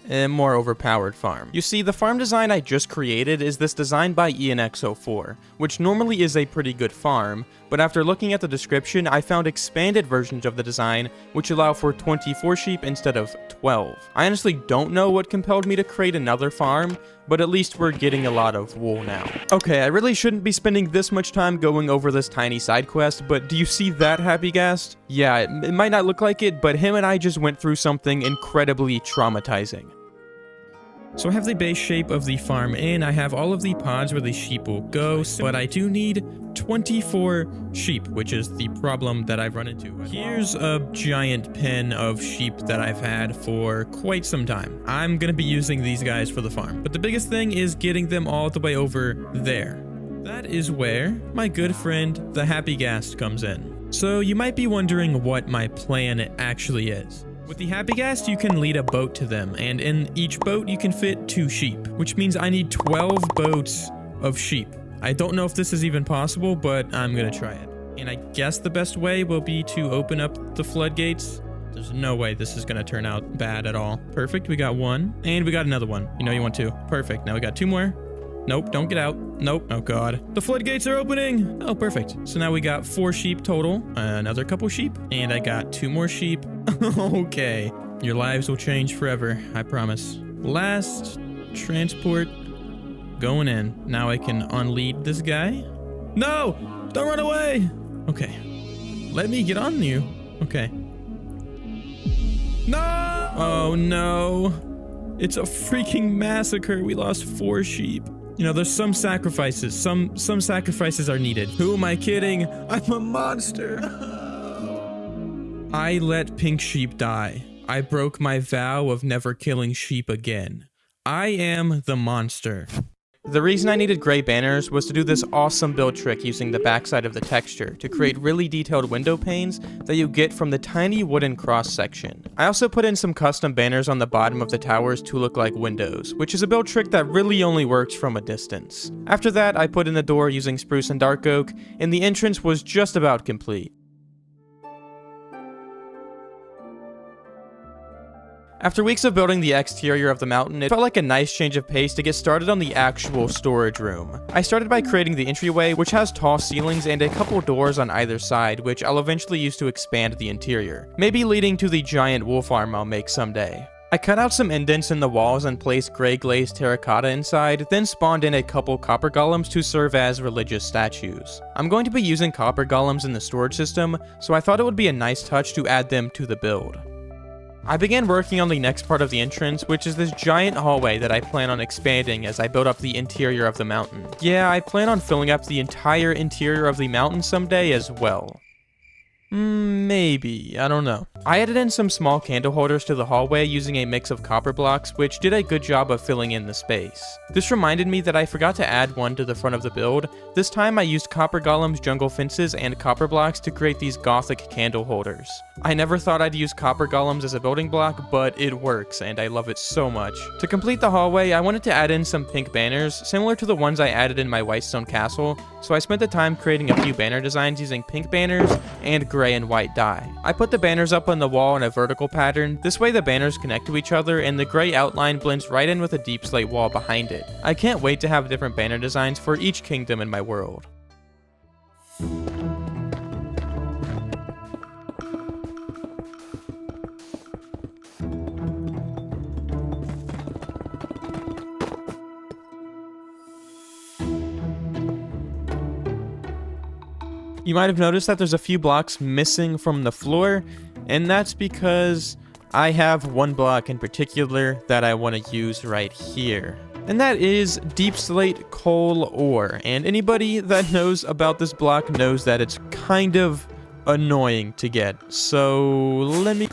a more overpowered farm. You see, the farm design I just created is this design by ENX04, which normally is a pretty good farm, but after looking at the description, I found expanded versions of the design which allow for 24 sheep instead of 12. I honestly don't know what compelled me to create another farm, but at least we're getting a lot of wool now. Okay, I really shouldn't be spending this much time going over this tiny side quest, but do you see that happy ghast? Yeah, it might not look like it, but him and I just went through something incredibly traumatizing. So I have the base shape of the farm in, I have all of the pods where the sheep will go, but I do need 24 sheep, which is the problem that I've run into. Here's a giant pen of sheep that I've had for quite some time. I'm gonna be using these guys for the farm, but the biggest thing is getting them all the way over there. That is where my good friend, the happy ghast, comes in. So you might be wondering what my plan actually is. With the Happy Ghast, you can lead a boat to them, and in each boat you can fit 2 sheep, which means I need 12 boats of sheep. I don't know if this is even possible, but I'm gonna try it. And I guess the best way will be to open up the floodgates. There's no way this is gonna turn out bad at all. Perfect, we got 1, and we got another one. You know you want 2. Perfect, now we got 2 more. Nope, don't get out. Nope, oh god. The floodgates are opening! Oh, perfect. So now we got 4 sheep total, another couple sheep, and I got 2 more sheep. Okay, your lives will change forever, I promise. Last transport going in. Now I can unlead this guy. No! Don't run away! Okay. Let me get on you. Okay. No! Oh no. It's a freaking massacre. We lost 4 sheep. You know, there's some sacrifices. Some sacrifices are needed. Who am I kidding? I'm a monster. I let pink sheep die. I broke my vow of never killing sheep again. I am the monster. The reason I needed gray banners was to do this awesome build trick using the backside of the texture to create really detailed window panes that you get from the tiny wooden cross section. I also put in some custom banners on the bottom of the towers to look like windows, which is a build trick that really only works from a distance. After that, I put in the door using spruce and dark oak, and the entrance was just about complete. After weeks of building the exterior of the mountain, it felt like a nice change of pace to get started on the actual storage room. I started by creating the entryway, which has tall ceilings and a couple doors on either side, which I'll eventually use to expand the interior, maybe leading to the giant wool farm I'll make someday. I cut out some indents in the walls and placed gray glazed terracotta inside, then spawned in a couple copper golems to serve as religious statues. I'm going to be using copper golems in the storage system, so I thought it would be a nice touch to add them to the build. I began working on the next part of the entrance, which is this giant hallway that I plan on expanding as I build up the interior of the mountain. Yeah, I plan on filling up the entire interior of the mountain someday as well. Maybe, I don't know. I added in some small candle holders to the hallway using a mix of copper blocks, which did a good job of filling in the space. This reminded me that I forgot to add one to the front of the build. This time I used copper golems, jungle fences, and copper blocks to create these gothic candle holders. I never thought I'd use copper golems as a building block, but it works, and I love it so much. To complete the hallway, I wanted to add in some pink banners, similar to the ones I added in my whitestone castle, so I spent the time creating a few banner designs using pink banners and gray and white dye. I put the banners up on the wall in a vertical pattern. This way the banners connect to each other and the gray outline blends right in with a deep slate wall behind it. I can't wait to have different banner designs for each kingdom in my world. You might have noticed that there's a few blocks missing from the floor, and that's because I have one block in particular that I want to use right here. And that is deep slate coal ore, and anybody that knows about this block knows that it's kind of annoying to get. So let me...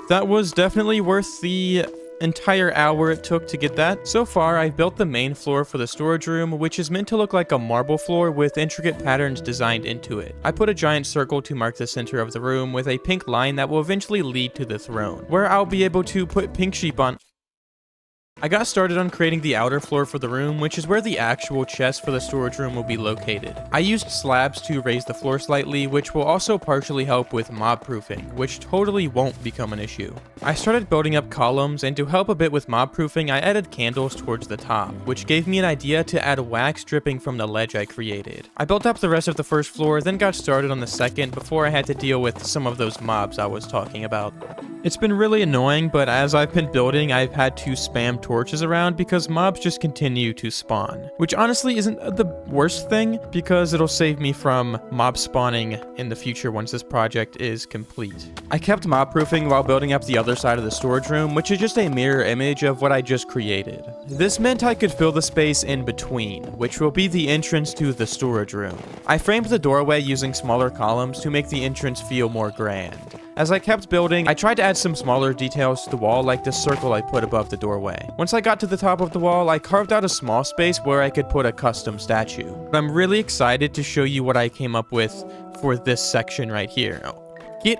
That was definitely worth the entire hour it took to get that. So far, I've built the main floor for the storage room, which is meant to look like a marble floor with intricate patterns designed into it. I put a giant circle to mark the center of the room with a pink line that will eventually lead to the throne, where I'll be able to put pink sheep on. I got started on creating the outer floor for the room, which is where the actual chest for the storage room will be located. I used slabs to raise the floor slightly, which will also partially help with mob proofing, which totally won't become an issue. I started building up columns, and to help a bit with mob proofing, I added candles towards the top, which gave me an idea to add wax dripping from the ledge I created. I built up the rest of the first floor, then got started on the second before I had to deal with some of those mobs I was talking about. It's been really annoying, but as I've been building, I've had to spam torches around because mobs just continue to spawn. Which honestly isn't the worst thing, because it'll save me from mob spawning in the future once this project is complete. I kept mob proofing while building up the other side of the storage room, which is just a mirror image of what I just created. This meant I could fill the space in between, which will be the entrance to the storage room. I framed the doorway using smaller columns to make the entrance feel more grand. As I kept building, I tried to add some smaller details to the wall, like this circle I put above the doorway. Once I got to the top of the wall, I carved out a small space where I could put a custom statue. I'm really excited to show you what I came up with for this section right here. Get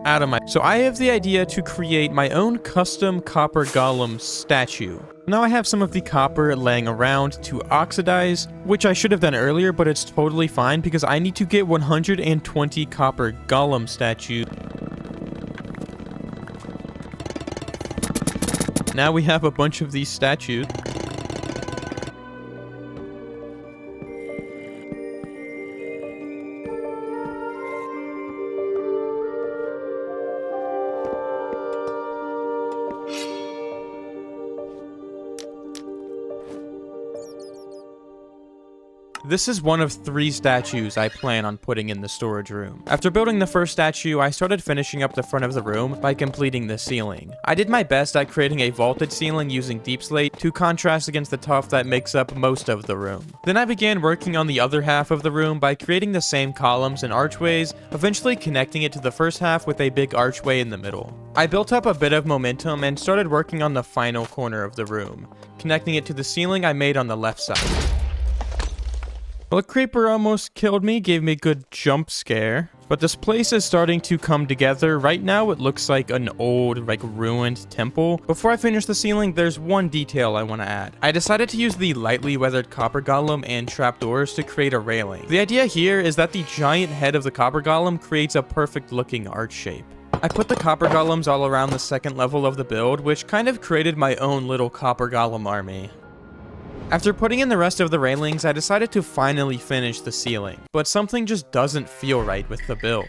out of my... So I have the idea to create my own custom copper golem statue. Now I have some of the copper laying around to oxidize, which I should have done earlier, but it's totally fine because I need to get 120 copper golem statues. Now we have a bunch of these statues. This is one of 3 statues I plan on putting in the storage room. After building the first statue, I started finishing up the front of the room by completing the ceiling. I did my best at creating a vaulted ceiling using deepslate to contrast against the tuff that makes up most of the room. Then I began working on the other half of the room by creating the same columns and archways, eventually connecting it to the first half with a big archway in the middle. I built up a bit of momentum and started working on the final corner of the room, connecting it to the ceiling I made on the left side. Well, a creeper almost killed me, gave me a good jump scare. But this place is starting to come together. Right now, it looks like an old, ruined temple. Before I finish the ceiling, there's one detail I want to add. I decided to use the lightly weathered copper golem and trapdoors to create a railing. The idea here is that the giant head of the copper golem creates a perfect looking arch shape. I put the copper golems all around the second level of the build, which kind of created my own little copper golem army. After putting in the rest of the railings, I decided to finally finish the ceiling, but something just doesn't feel right with the build.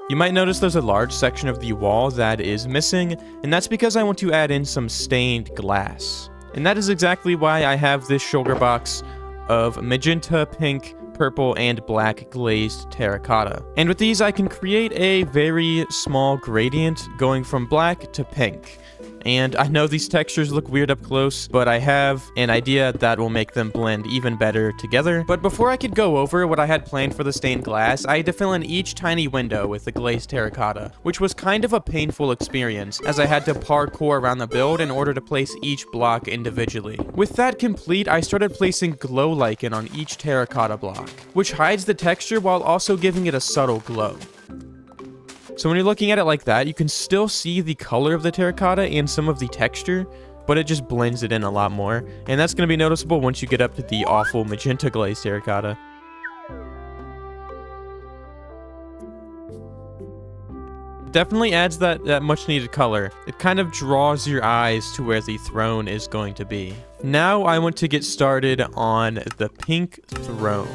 You might notice there's a large section of the wall that is missing, and that's because I want to add in some stained glass. And that is exactly why I have this shulker box of magenta, pink, purple, and black glazed terracotta. And with these, I can create a very small gradient going from black to pink. And I know these textures look weird up close, but I have an idea that will make them blend even better together. But before I could go over what I had planned for the stained glass, I had to fill in each tiny window with the glazed terracotta, which was kind of a painful experience, as I had to parkour around the build in order to place each block individually. With that complete, I started placing glow lichen on each terracotta block, which hides the texture while also giving it a subtle glow. So when you're looking at it like that, you can still see the color of the terracotta and some of the texture, but it just blends it in a lot more. And that's going to be noticeable once you get up to the awful magenta glazed terracotta. Definitely adds that much needed color. It kind of draws your eyes to where the throne is going to be. Now I want to get started on the pink throne.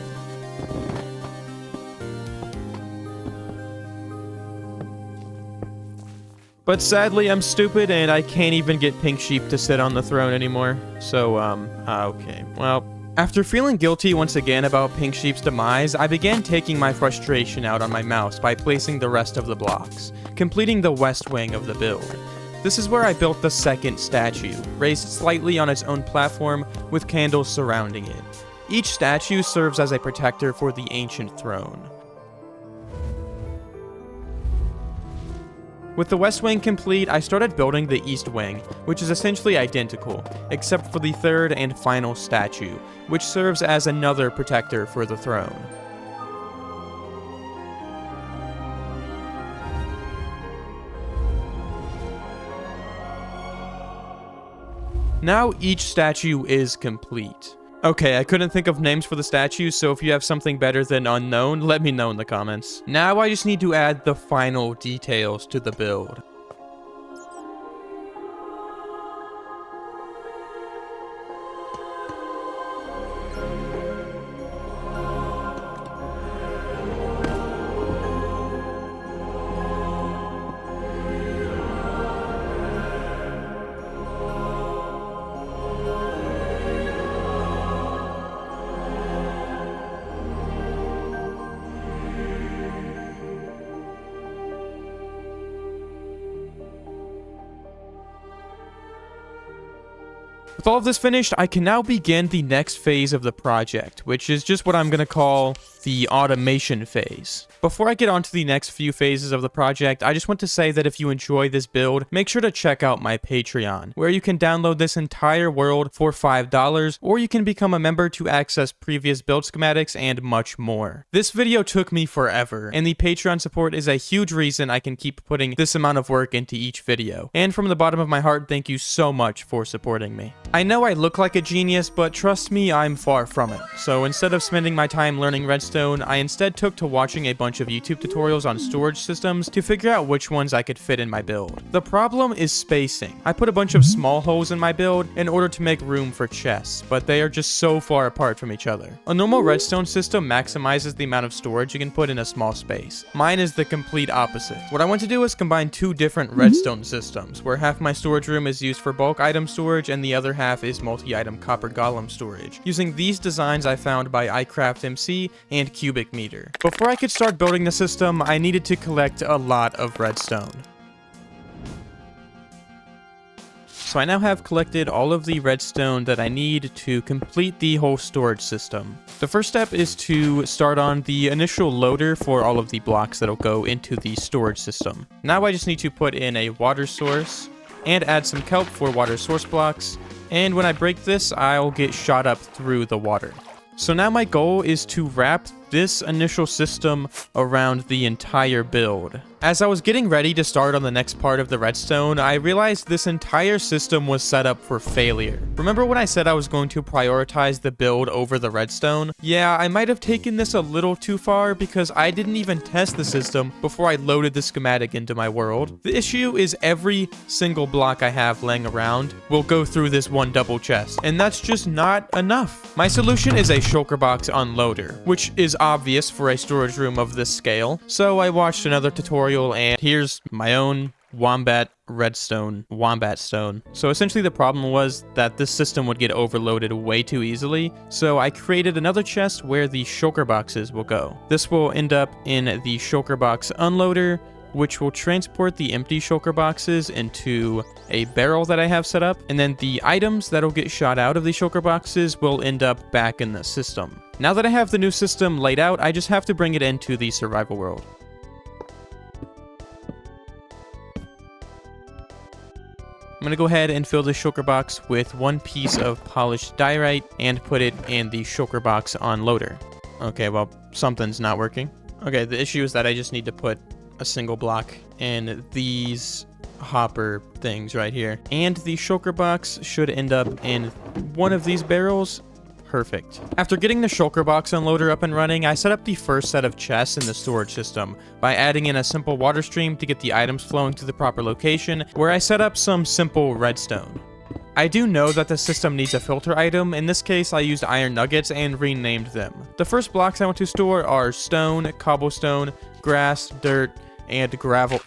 But sadly, I'm stupid and I can't even get Pink Sheep to sit on the throne anymore. So, okay. Well, after feeling guilty once again about Pink Sheep's demise, I began taking my frustration out on my mouse by placing the rest of the blocks, completing the west wing of the build. This is where I built the second statue, raised slightly on its own platform with candles surrounding it. Each statue serves as a protector for the ancient throne. With the west wing complete, I started building the east wing, which is essentially identical, except for the third and final statue, which serves as another protector for the throne. Now each statue is complete. Okay, I couldn't think of names for the statues, so if you have something better than unknown, let me know in the comments. Now I just need to add the final details to the build. With all of this finished, I can now begin the next phase of the project, which is just what I'm going to call the automation phase. Before I get on to the next few phases of the project, I just want to say that if you enjoy this build, make sure to check out my Patreon, where you can download this entire world for $5, or you can become a member to access previous build schematics and much more. This video took me forever, and the Patreon support is a huge reason I can keep putting this amount of work into each video. And from the bottom of my heart, thank you so much for supporting me. I know I look like a genius, but trust me, I'm far from it. So instead of spending my time learning Redstone, I instead took to watching a bunch of YouTube tutorials on storage systems to figure out which ones I could fit in my build. The problem is spacing. I put a bunch of small holes in my build in order to make room for chests, but they are just so far apart from each other. A normal redstone system maximizes the amount of storage you can put in a small space. Mine is the complete opposite. What I want to do is combine two different redstone systems, where half my storage room is used for bulk item storage and the other half is multi-item copper golem storage, using these designs I found by iCraftMC and Cubic Meter. Before I could start building the system, I needed to collect a lot of redstone. So I now have collected all of the redstone that I need to complete the whole storage system. The first step is to start on the initial loader for all of the blocks that'll go into the storage system. Now I just need to put in a water source and add some kelp for water source blocks, and when I break this, I'll get shot up through the water. So now my goal is to wrap this initial system around the entire build. As I was getting ready to start on the next part of the redstone, I realized this entire system was set up for failure. Remember when I said I was going to prioritize the build over the redstone? Yeah, I might have taken this a little too far because I didn't even test the system before I loaded the schematic into my world. The issue is every single block I have laying around will go through this one double chest, and that's just not enough. My solution is a shulker box unloader, which is obvious for a storage room of this scale, so I watched another tutorial and here's my own Wombaat redstone, Wombaat stone. So essentially the problem was that this system would get overloaded way too easily, so I created another chest where the shulker boxes will go. This will end up in the shulker box unloader, which will transport the empty shulker boxes into a barrel that I have set up, and then the items that'll get shot out of the shulker boxes will end up back in the system. Now that I have the new system laid out, I just have to bring it into the survival world. I'm going to go ahead and fill the shulker box with one piece of polished diorite and put it in the shulker box unloader. Okay, well, something's not working. Okay, the issue is that I just need to put a single block in these hopper things right here. And the shulker box should end up in one of these barrels. Perfect. After getting the shulker box unloader up and running, I set up the first set of chests in the storage system by adding in a simple water stream to get the items flowing to the proper location, where I set up some simple redstone. I do know that the system needs a filter item. In this case, I used iron nuggets and renamed them. The first blocks I want to store are stone, cobblestone, grass, dirt, and gravel.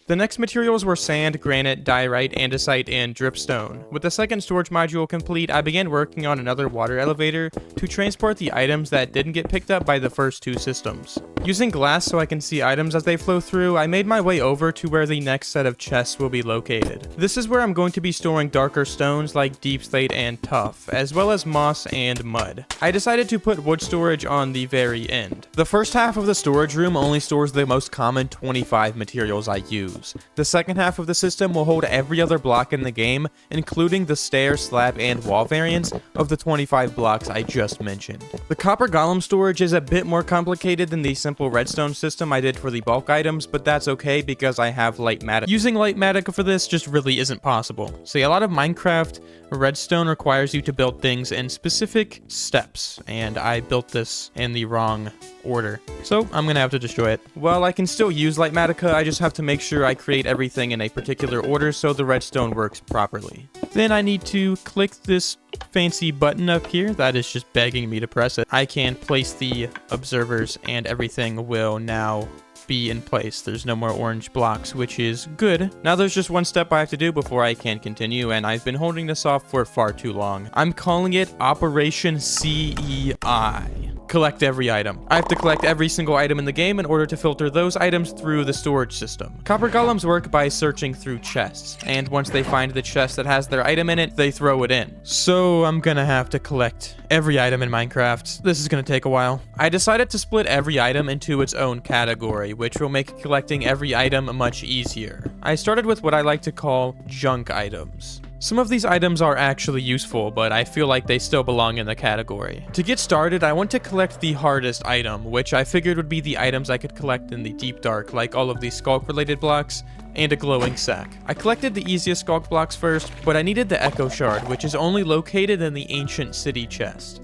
The next materials were sand, granite, diorite, andesite, and dripstone. With the second storage module complete, I began working on another water elevator to transport the items that didn't get picked up by the first two systems. Using glass so I can see items as they flow through, I made my way over to where the next set of chests will be located. This is where I'm going to be storing darker stones like deepslate and tuff, as well as moss and mud. I decided to put wood storage on the very end. The first half of the storage room only stores the most common 25 materials I use. The second half of the system will hold every other block in the game, including the stair, slab, and wall variants of the 25 blocks I just mentioned. The copper golem storage is a bit more complicated than the simple redstone system I did for the bulk items, but that's okay because I have light matter. Using light matter for this just really isn't possible. See, a lot of Minecraft redstone requires you to build things in specific steps, and I built this in the wrong order, so I'm gonna have to destroy it. While I can still use light matter, I just have to make sure I create everything in a particular order so the redstone works properly. Then I need to click this fancy button up here that is just begging me to press it. I can place the observers and everything will now be in place. There's no more orange blocks, which is good. Now there's just one step I have to do before I can continue, and I've been holding this off for far too long. I'm calling it Operation CEI. collect every item. I have to collect every single item in the game in order to filter those items through the storage system. Copper golems work by searching through chests, and once they find the chest that has their item in it, they throw it in. So I'm gonna have to collect every item in Minecraft. This is gonna take a while. I decided to split every item into its own category, which will make collecting every item much easier. I started with what I like to call junk items. Some of these items are actually useful, but I feel like they still belong in the category. To get started, I want to collect the hardest item, which I figured would be the items I could collect in the deep dark, like all of the sculk-related blocks and a glowing sack. I collected the easiest sculk blocks first, but I needed the echo shard, which is only located in the ancient city chest.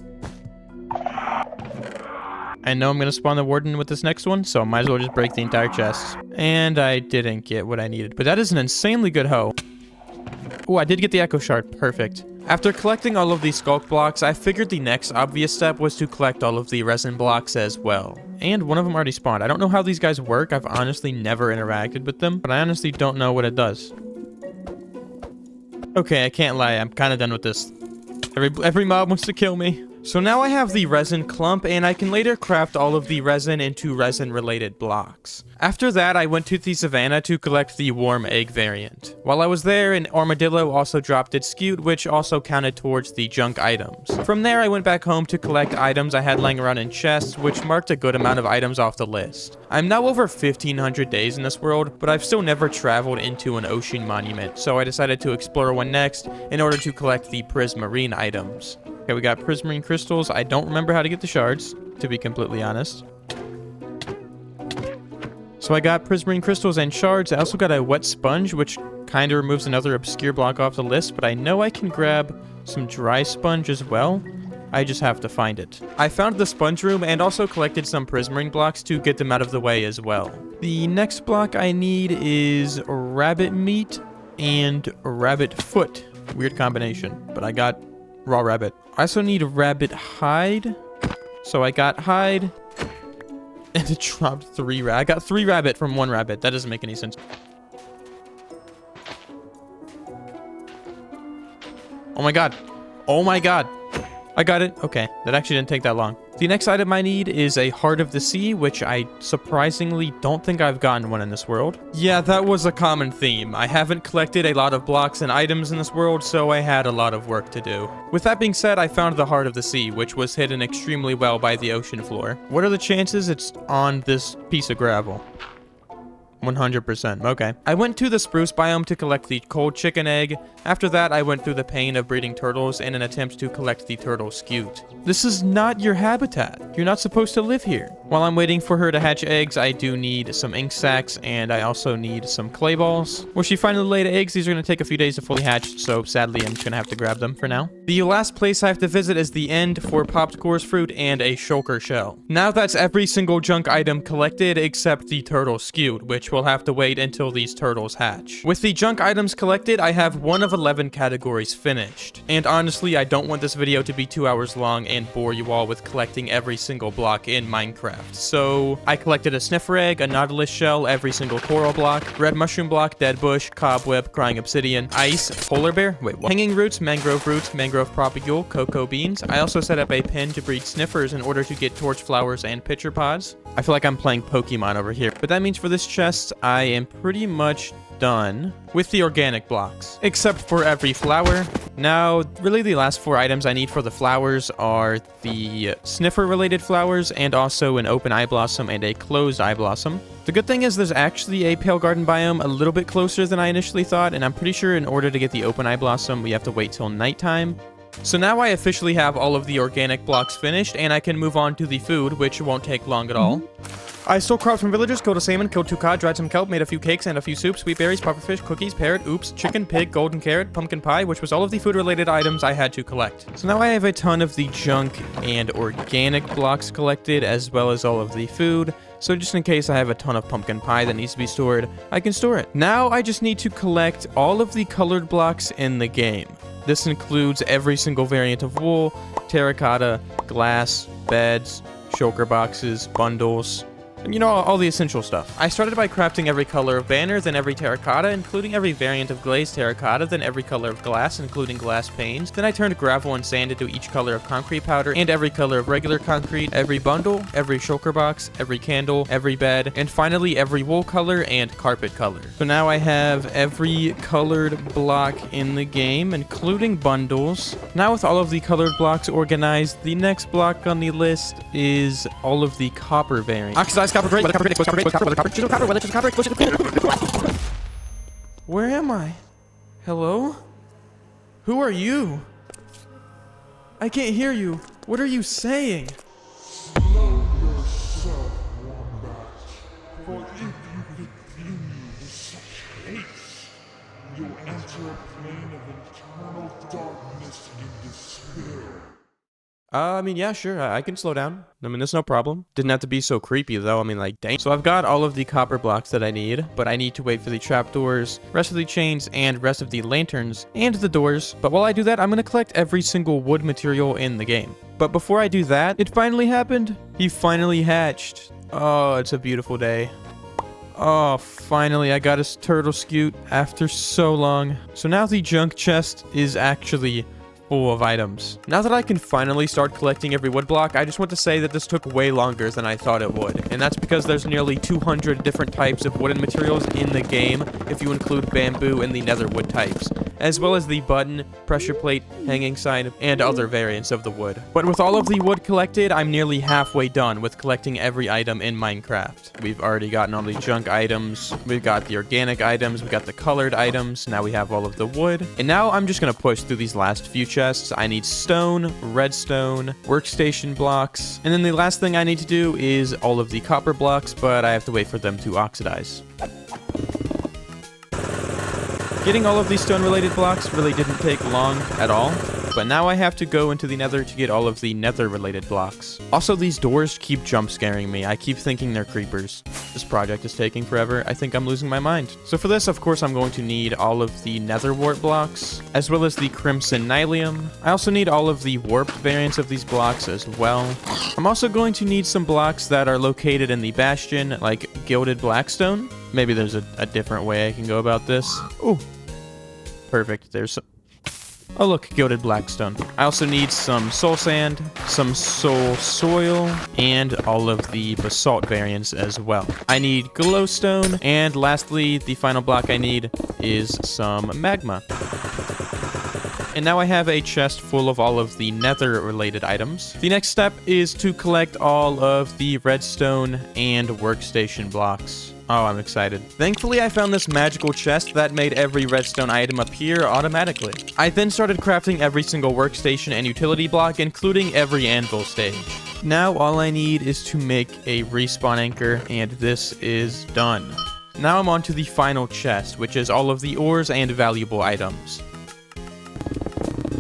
I know I'm going to spawn the warden with this next one, so I might as well just break the entire chest. And I didn't get what I needed, but that is an insanely good hoe. Oh, I did get the echo shard. Perfect. After collecting all of these sculk blocks, I figured the next obvious step was to collect all of the resin blocks as well. And one of them already spawned. I don't know how these guys work. I've honestly never interacted with them, but I honestly don't know what it does. Okay, I can't lie. I'm kind of done with this. Every mob wants to kill me. So now I have the resin clump, and I can later craft all of the resin into resin-related blocks. After that, I went to the savannah to collect the warm egg variant. While I was there, an armadillo also dropped its scute, which also counted towards the junk items. From there, I went back home to collect items I had lying around in chests, which marked a good amount of items off the list. I'm now over 1,500 days in this world, but I've still never traveled into an ocean monument, so I decided to explore one next in order to collect the prismarine items. Okay, we got prismarine crystals. I don't remember how to get the shards, to be completely honest. So I got prismarine crystals and shards. I also got a wet sponge, which kind of removes another obscure block off the list, but I know I can grab some dry sponge as well. I just have to find it. I found the sponge room and also collected some prismarine blocks to get them out of the way as well. The next block I need is rabbit meat and rabbit foot. Weird combination, but I got raw rabbit. I also need rabbit hide. So I got hide. And it dropped 3 rabbit. I got 3 rabbit from 1 rabbit. That doesn't make any sense. Oh my god. Oh my god. I got it. Okay, that actually didn't take that long. The next item I need is a Heart of the Sea, which I surprisingly don't think I've gotten one in this world. Yeah, that was a common theme. I haven't collected a lot of blocks and items in this world, so I had a lot of work to do. With that being said, I found the Heart of the Sea, which was hidden extremely well by the ocean floor. What are the chances it's on this piece of gravel? 100%. Okay. I went to the spruce biome to collect the cold chicken egg. After that, I went through the pain of breeding turtles in an attempt to collect the turtle scute. This is not your habitat. You're not supposed to live here. While I'm waiting for her to hatch eggs, I do need some ink sacs, and I also need some clay balls. Where she finally laid eggs, these are going to take a few days to fully hatch, so sadly I'm just going to have to grab them for now. The last place I have to visit is the end for popped coarse fruit and a shulker shell. Now that's every single junk item collected except the turtle scute, which will have to wait until these turtles hatch. With the junk items collected, I have 1 of 11 categories finished. And honestly, I don't want this video to be 2 hours long and bore you all with collecting every single block in Minecraft. So I collected a sniffer egg, a nautilus shell, every single coral block, red mushroom block, dead bush, cobweb, crying obsidian, ice, polar bear, wait, what? Hanging roots, mangrove propagule, cocoa beans. I also set up a pen to breed sniffers in order to get torch flowers and pitcher pods. I feel like I'm playing Pokemon over here. But that means for this chest, I am pretty much done with the organic blocks, except for every flower. Now, really the last 4 items I need for the flowers are the sniffer-related flowers and also an open eye blossom and a closed eye blossom. The good thing is there's actually a pale garden biome a little bit closer than I initially thought, and I'm pretty sure in order to get the open eye blossom, we have to wait till nighttime. So now I officially have all of the organic blocks finished, and I can move on to the food, which won't take long at all. I stole crops from villagers, killed a salmon, killed 2 cod, dried some kelp, made a few cakes and a few soups, sweet berries, pufferfish, cookies, parrot, oops, chicken, pig, golden carrot, pumpkin pie, which was all of the food-related items I had to collect. So now I have a ton of the junk and organic blocks collected, as well as all of the food. So just in case I have a ton of pumpkin pie that needs to be stored, I can store it. Now I just need to collect all of the colored blocks in the game. This includes every single variant of wool, terracotta, glass, beds, shulker boxes, bundles, You know, all the essential stuff. I started by crafting every color of banner, then every terracotta, including every variant of glazed terracotta, then every color of glass, including glass panes. Then I turned gravel and sand into each color of concrete powder, and every color of regular concrete, every bundle, every shulker box, every candle, every bed, and finally every wool color and carpet color. So now I have every colored block in the game, including bundles. Now with all of the colored blocks organized, the next block on the list is all of the copper variants. Oxidized copper grade, copper grade, copper grade, copper, copper, chisel copper, chisel copper, chisel. Where am I? Hello? Who are you? I can't hear you. What are you saying? Slow yourself, Wombaat, for if you continue with such haste, you'll enter a plane of eternal darkness and despair. I mean, yeah, sure, I can slow down. I mean, there's no problem. Didn't have to be so creepy, though. I mean, like, dang. So I've got all of the copper blocks that I need, but I need to wait for the trapdoors, rest of the chains, and rest of the lanterns, and the doors. But while I do that, I'm gonna collect every single wood material in the game. But before I do that, it finally happened. He finally hatched. Oh, it's a beautiful day. Oh, finally, I got his turtle scoot after so long. So now the junk chest is actually full of items. Now that I can finally start collecting every wood block, I just want to say that this took way longer than I thought it would. And that's because there's nearly 200 different types of wooden materials in the game, if you include bamboo and the nether wood types, as well as the button, pressure plate, hanging sign, and other variants of the wood. But with all of the wood collected, I'm nearly halfway done with collecting every item in Minecraft. We've already gotten all the junk items, we've got the organic items, we got the colored items, now we have all of the wood. And now I'm just gonna push through these last few chests. I need stone, redstone, workstation blocks, and then the last thing I need to do is all of the copper blocks, but I have to wait for them to oxidize. Getting all of these stone-related blocks really didn't take long at all, but now I have to go into the nether to get all of the nether-related blocks. Also, these doors keep jump-scaring me. I keep thinking they're creepers. This project is taking forever. I think I'm losing my mind. So for this, of course, I'm going to need all of the nether wart blocks, as well as the crimson nylium. I also need all of the warped variants of these blocks as well. I'm also going to need some blocks that are located in the bastion, like gilded blackstone. Maybe there's a different way I can go about this. Ooh. Perfect. There's some... Oh look, gilded blackstone. I also need some soul sand, some soul soil, and all of the basalt variants as well. I need glowstone, and lastly, the final block I need is some magma. And now I have a chest full of all of the nether related items. The next step is to collect all of the redstone and workstation blocks. Oh, I'm excited. Thankfully, I found this magical chest that made every redstone item appear automatically. I then started crafting every single workstation and utility block, including every anvil stage. Now, all I need is to make a respawn anchor, and this is done. Now I'm on to the final chest, which is all of the ores and valuable items.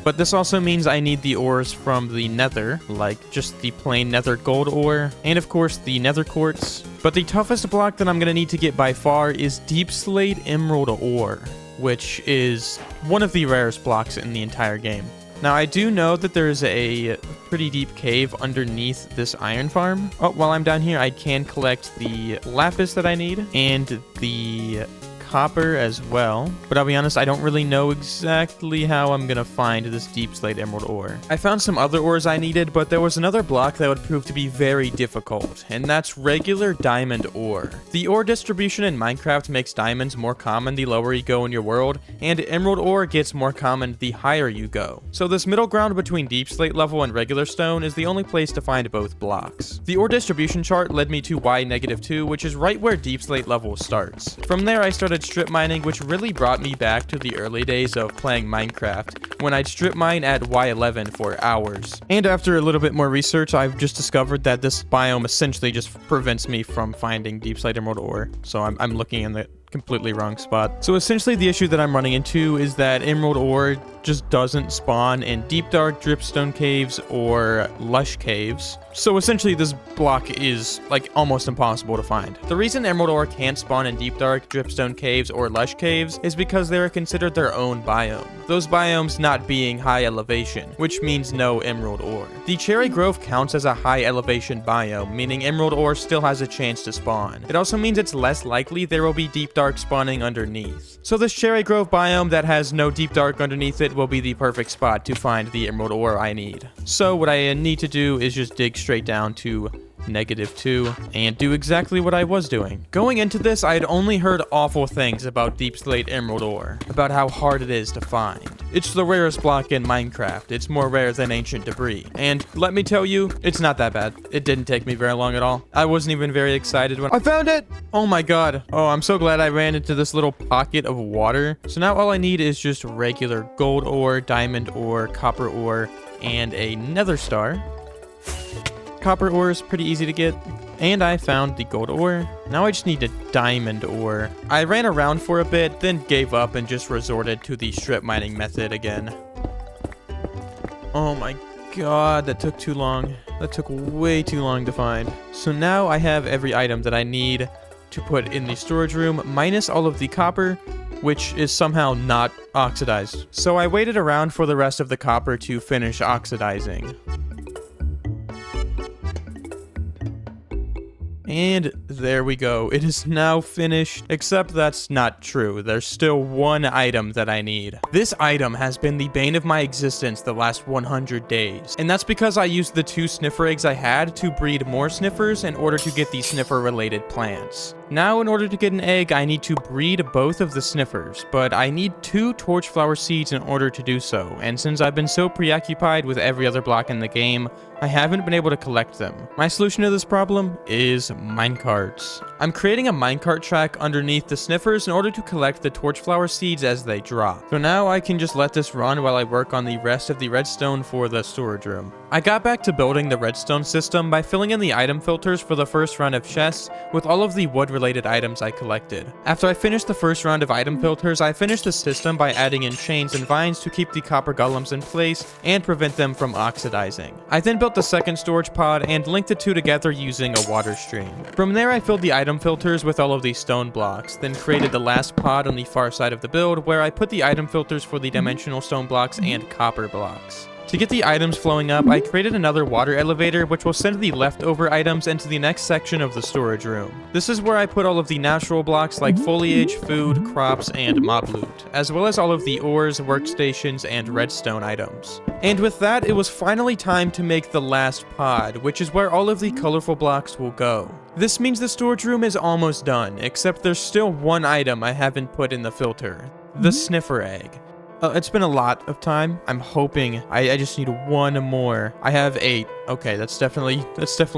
But this also means I need the ores from the nether, like just the plain nether gold ore, and of course the nether quartz. But the toughest block that I'm going to need to get by far is deepslate emerald ore, which is one of the rarest blocks in the entire game. Now I do know that there's a pretty deep cave underneath this iron farm. Oh, while I'm down here, I can collect the lapis that I need, and the copper as well, but I'll be honest, I don't really know exactly how I'm gonna find this deep slate emerald ore. I found some other ores I needed, but there was another block that would prove to be very difficult, and that's regular diamond ore. The ore distribution in Minecraft makes diamonds more common the lower you go in your world, and emerald ore gets more common the higher you go. So this middle ground between deep slate level and regular stone is the only place to find both blocks. The ore distribution chart led me to Y-2, which is right where deep slate level starts. From there, I started strip mining, which really brought me back to the early days of playing Minecraft, when I'd strip mine at Y11 for hours. And after a little bit more research, I've just discovered that this biome essentially just prevents me from finding deep slate emerald ore, so I'm looking in the completely wrong spot. So essentially the issue that I'm running into is that emerald ore just doesn't spawn in deep dark dripstone caves or lush caves. So essentially this block is like almost impossible to find. The reason emerald ore can't spawn in deep dark, dripstone caves, or lush caves is because they are considered their own biome. Those biomes not being high elevation, which means no emerald ore. The Cherry Grove counts as a high elevation biome, meaning emerald ore still has a chance to spawn. It also means it's less likely there will be deep dark spawning underneath. So this Cherry Grove biome that has no deep dark underneath it will be the perfect spot to find the emerald ore I need. So what I need to do is just dig straight down to -2 and do exactly what I was doing. Going into this, I had only heard awful things about deep slate emerald ore, about how hard it is to find. It's the rarest block in Minecraft. It's more rare than ancient debris. And let me tell you, it's not that bad. It didn't take me very long at all. I wasn't even very excited when I found it. Oh my god. Oh, I'm so glad I ran into this little pocket of water. So now all I need is just regular gold ore, diamond ore, copper ore, and a nether star. Copper ore is pretty easy to get, and I found the gold ore. Now I just need a diamond ore. I ran around for a bit, then gave up and just resorted to the strip mining method again. Oh my god, that took too long. That took way too long to find. So now I have every item that I need to put in the storage room, minus all of the copper, which is somehow not oxidized. So I waited around for the rest of the copper to finish oxidizing. And there we go. It is now finished, except that's not true. There's still one item that I need. This item has been the bane of my existence the last 100 days. And that's because I used the 2 sniffer eggs I had to breed more sniffers in order to get the sniffer related plants. Now, in order to get an egg, I need to breed both of the sniffers, but I need 2 torchflower seeds in order to do so, and since I've been so preoccupied with every other block in the game, I haven't been able to collect them. My solution to this problem is minecarts. I'm creating a minecart track underneath the sniffers in order to collect the torchflower seeds as they drop. So now I can just let this run while I work on the rest of the redstone for the storage room. I got back to building the redstone system by filling in the item filters for the first round of chests with all of the wood-related items I collected. After I finished the first round of item filters, I finished the system by adding in chains and vines to keep the copper golems in place and prevent them from oxidizing. I then built the second storage pod and linked the 2 together using a water stream. From there, I filled the item filters with all of these stone blocks, then created the last pod on the far side of the build where I put the item filters for the dimensional stone blocks and copper blocks. To get the items flowing up, I created another water elevator which will send the leftover items into the next section of the storage room. This is where I put all of the natural blocks like foliage, food, crops, and mob loot, as well as all of the ores, workstations, and redstone items. And with that, it was finally time to make the last pod, which is where all of the colorful blocks will go. This means the storage room is almost done, except there's still one item I haven't put in the filter: the sniffer egg. It's been a lot of time. I'm hoping I just need 1 more. I have 8. Okay, that's definitely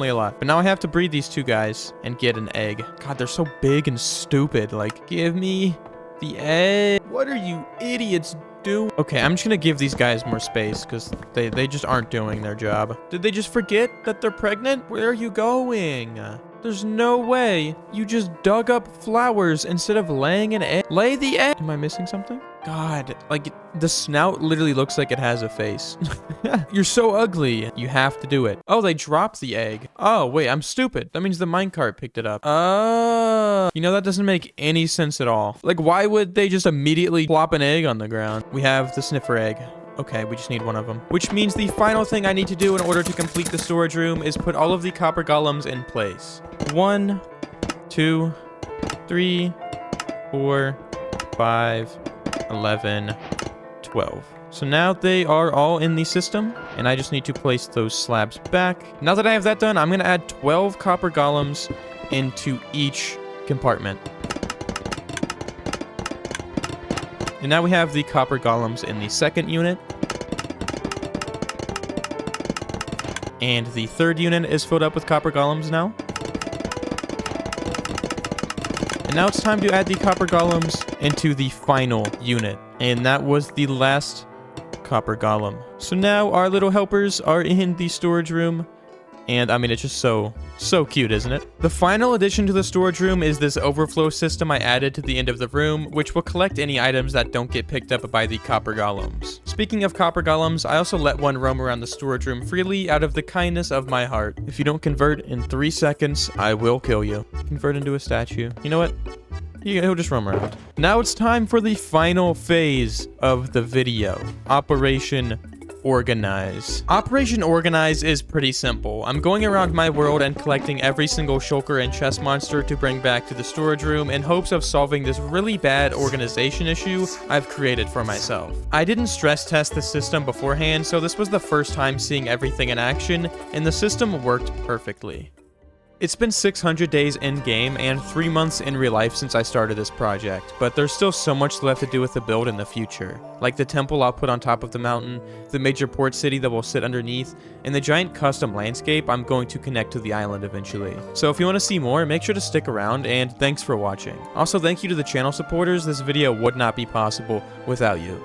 a lot. But now I have to breed these 2 guys and get an egg. God, they're so big and stupid. Like, give me the egg. What are you idiots doing? Okay, I'm just gonna give these guys more space because they just aren't doing their job. Did they just forget that they're pregnant? Where are you going? There's no way. You just dug up flowers instead of laying an egg. Lay the egg. Am I missing something? God, like, the snout literally looks like it has a face. You're so ugly. You have to do it. Oh, they dropped the egg. Oh, wait, I'm stupid. That means the minecart picked it up. You know, that doesn't make any sense at all. Like, why would they just immediately plop an egg on the ground? We have the sniffer egg. Okay, we just need 1 of them. Which means the final thing I need to do in order to complete the storage room is put all of the copper golems in place. 1, 2, 3, 4, 5, 11, 12. So now they are all in the system, and I just need to place those slabs back. Now that I have that done, I'm going to add 12 copper golems into each compartment. And now we have the copper golems in the second unit. And the third unit is filled up with copper golems now. And now it's time to add the copper golems into the final unit. And that was the last copper golem. So now our little helpers are in the storage room. And I mean, it's just so cute, isn't it? The final addition to the storage room is this overflow system I added to the end of the room, which will collect any items that don't get picked up by the copper golems. Speaking of copper golems, I also let one roam around the storage room freely out of the kindness of my heart. If you don't convert in 3 seconds, I will kill you. Convert into a statue. You know what? He'll just roam around. Now it's time for the final phase of the video. Operation Organize. Operation Organize is pretty simple. I'm going around my world and collecting every single shulker and chest monster to bring back to the storage room in hopes of solving this really bad organization issue I've created for myself. I didn't stress test the system beforehand, so this was the first time seeing everything in action, and the system worked perfectly. It's been 600 days in-game and 3 months in real life since I started this project, but there's still so much left to do with the build in the future, like the temple I'll put on top of the mountain, the major port city that will sit underneath, and the giant custom landscape I'm going to connect to the island eventually. So if you want to see more, make sure to stick around, and thanks for watching. Also, thank you to the channel supporters. This video would not be possible without you.